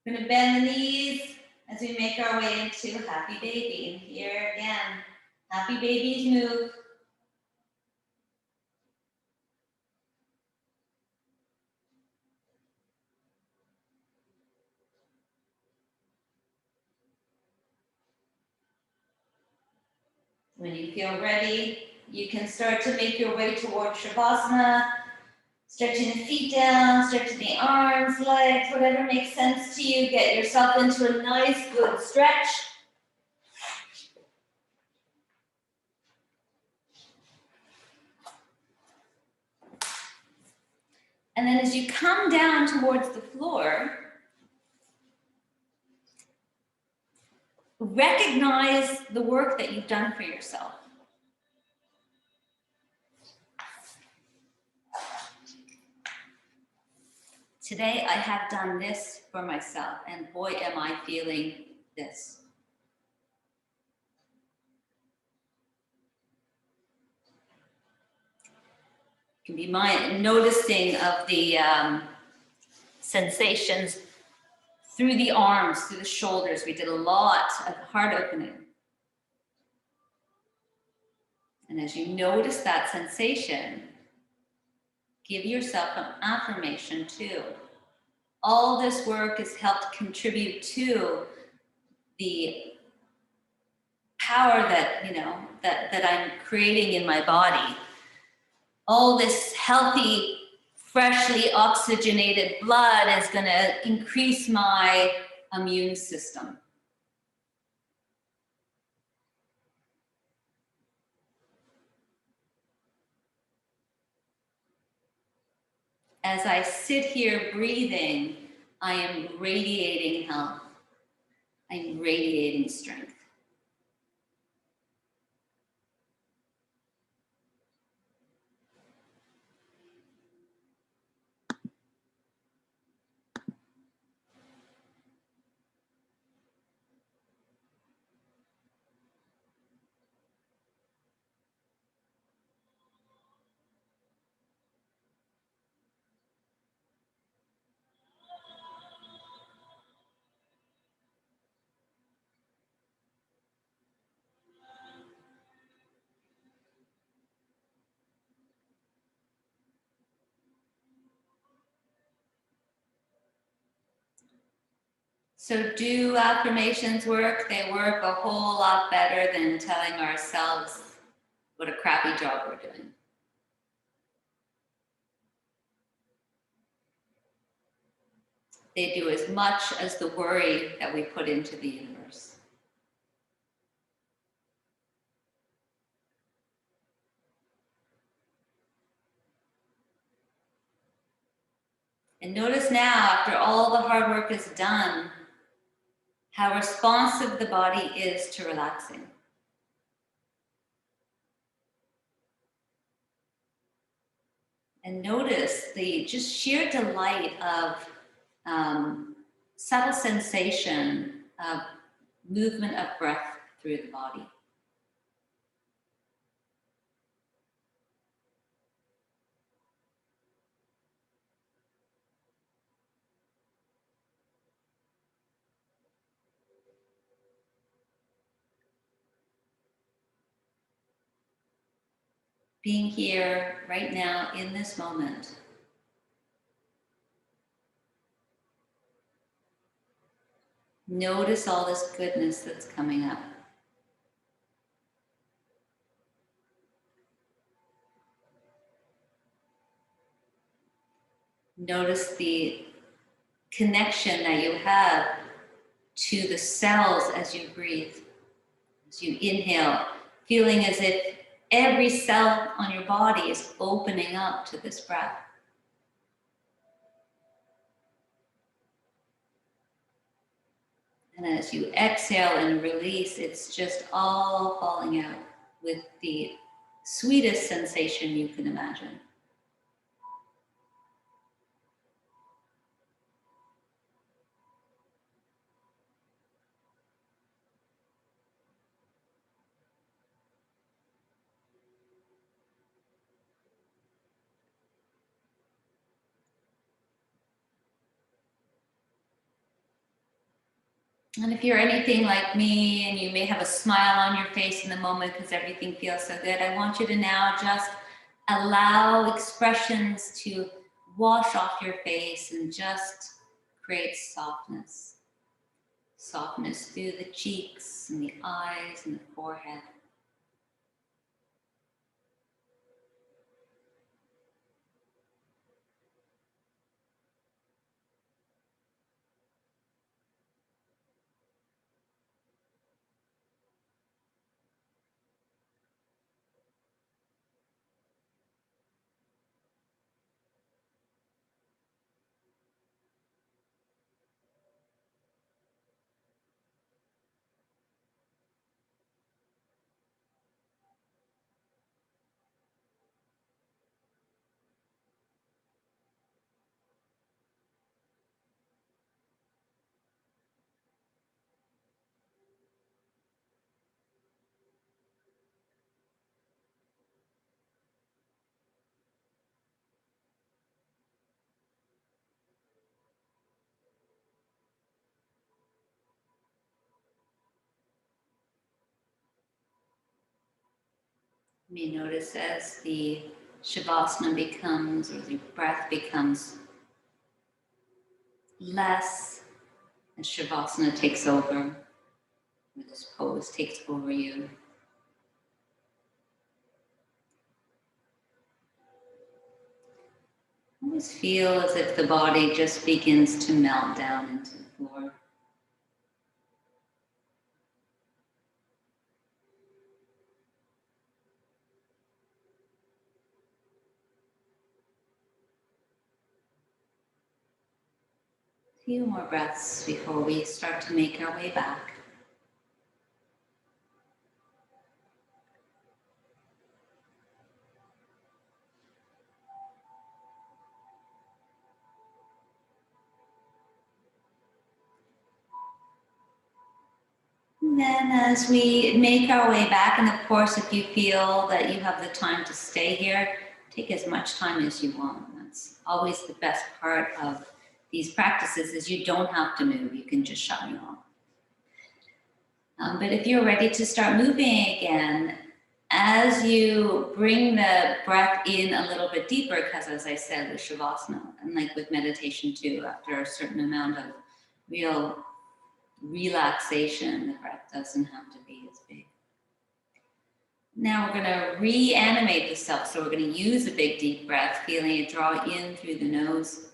We're going to bend the knees as we make our way into happy baby. And here again, happy babies move. When you feel ready, you can start to make your way towards Shavasana, stretching the feet down, stretching the arms, legs, whatever makes sense to you. Get yourself into a nice, good stretch. And then as you come down towards the floor, recognize the work that you've done for yourself. Today I have done this for myself, and boy, am I feeling this. Can be noticing of the sensations through the arms, through the shoulders. We did a lot of heart opening. And as you notice that sensation, give yourself an affirmation too. All this work has helped contribute to the power that, that I'm creating in my body. All this healthy, freshly oxygenated blood is going to increase my immune system. As I sit here breathing, I am radiating health. I'm radiating strength. So do affirmations work? They work a whole lot better than telling ourselves what a crappy job we're doing. They do as much as the worry that we put into the universe. And notice now, after all the hard work is done, how responsive the body is to relaxing. And notice the just sheer delight of subtle sensation of movement of breath through the body. Being here right now in this moment. Notice all this goodness that's coming up. Notice the connection that you have to the cells as you breathe, as you inhale, feeling as if every cell on your body is opening up to this breath. And as you exhale and release, it's just all falling out with the sweetest sensation you can imagine. And if you're anything like me and you may have a smile on your face in the moment because everything feels so good, I want you to now just allow expressions to wash off your face and just create softness. Softness through the cheeks and the eyes and the forehead. You may notice as the Shavasana becomes, or the breath becomes less, as Shavasana takes over, or this pose takes over you. Always feel as if the body just begins to melt down into the floor. A few more breaths before we start to make our way back. And then as we make our way back, and of course, if you feel that you have the time to stay here, take as much time as you want. That's always the best part of these practices is you don't have to move. You can just shut me off. But if you're ready to start moving again, as you bring the breath in a little bit deeper, because as I said with Shavasana, and like with meditation too, after a certain amount of real relaxation, the breath doesn't have to be as big. Now we're going to reanimate the self. So we're going to use a big deep breath, feeling it draw in through the nose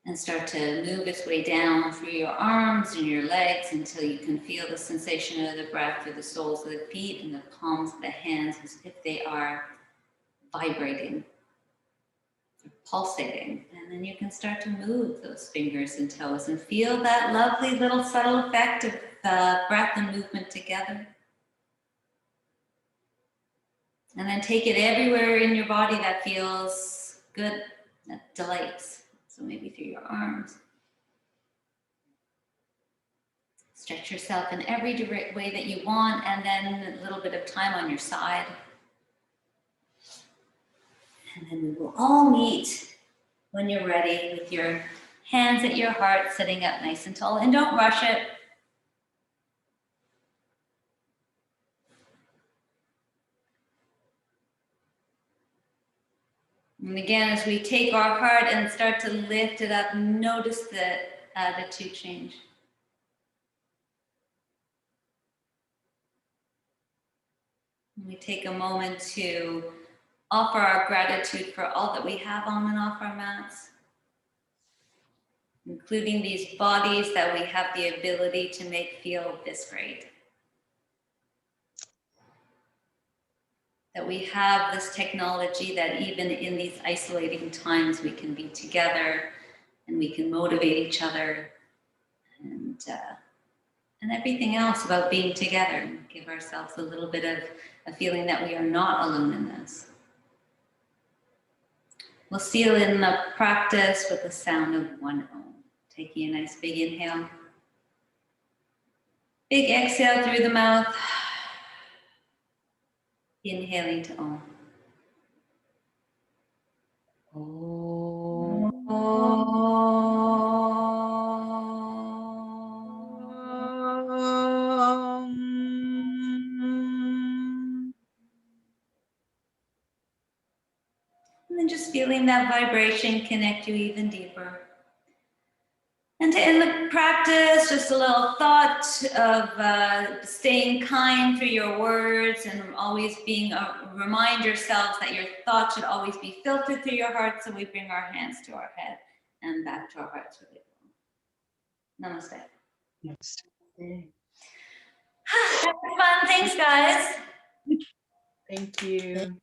and start to move its way down through your arms and your legs until you can feel the sensation of the breath through the soles of the feet and the palms of the hands as if they are vibrating, pulsating. And then you can start to move those fingers and toes and feel that lovely little subtle effect of breath and movement together. And then take it everywhere in your body that feels good, that delights. So maybe through your arms. Stretch yourself in every direct way that you want, and then a little bit of time on your side. And then we will all meet when you're ready with your hands at your heart, sitting up nice and tall. And don't rush it. And again, as we take our heart and start to lift it up, notice the attitude change. And we take a moment to offer our gratitude for all that we have on and off our mats, including these bodies that we have the ability to make feel this great. That we have this technology that even in these isolating times, we can be together and we can motivate each other and everything else about being together and give ourselves a little bit of a feeling that we are not alone in this. We'll seal in the practice with the sound of one Om. Taking a nice big inhale. Big exhale through the mouth. Inhaling to Om. And then just feeling that vibration connect you even deeper. And to end the practice, just a little thought of staying kind through your words and always remind yourselves that your thoughts should always be filtered through your heart. So we bring our hands to our head and back to our hearts with it. Namaste. Namaste. That was fun. Thanks, guys. Thank you.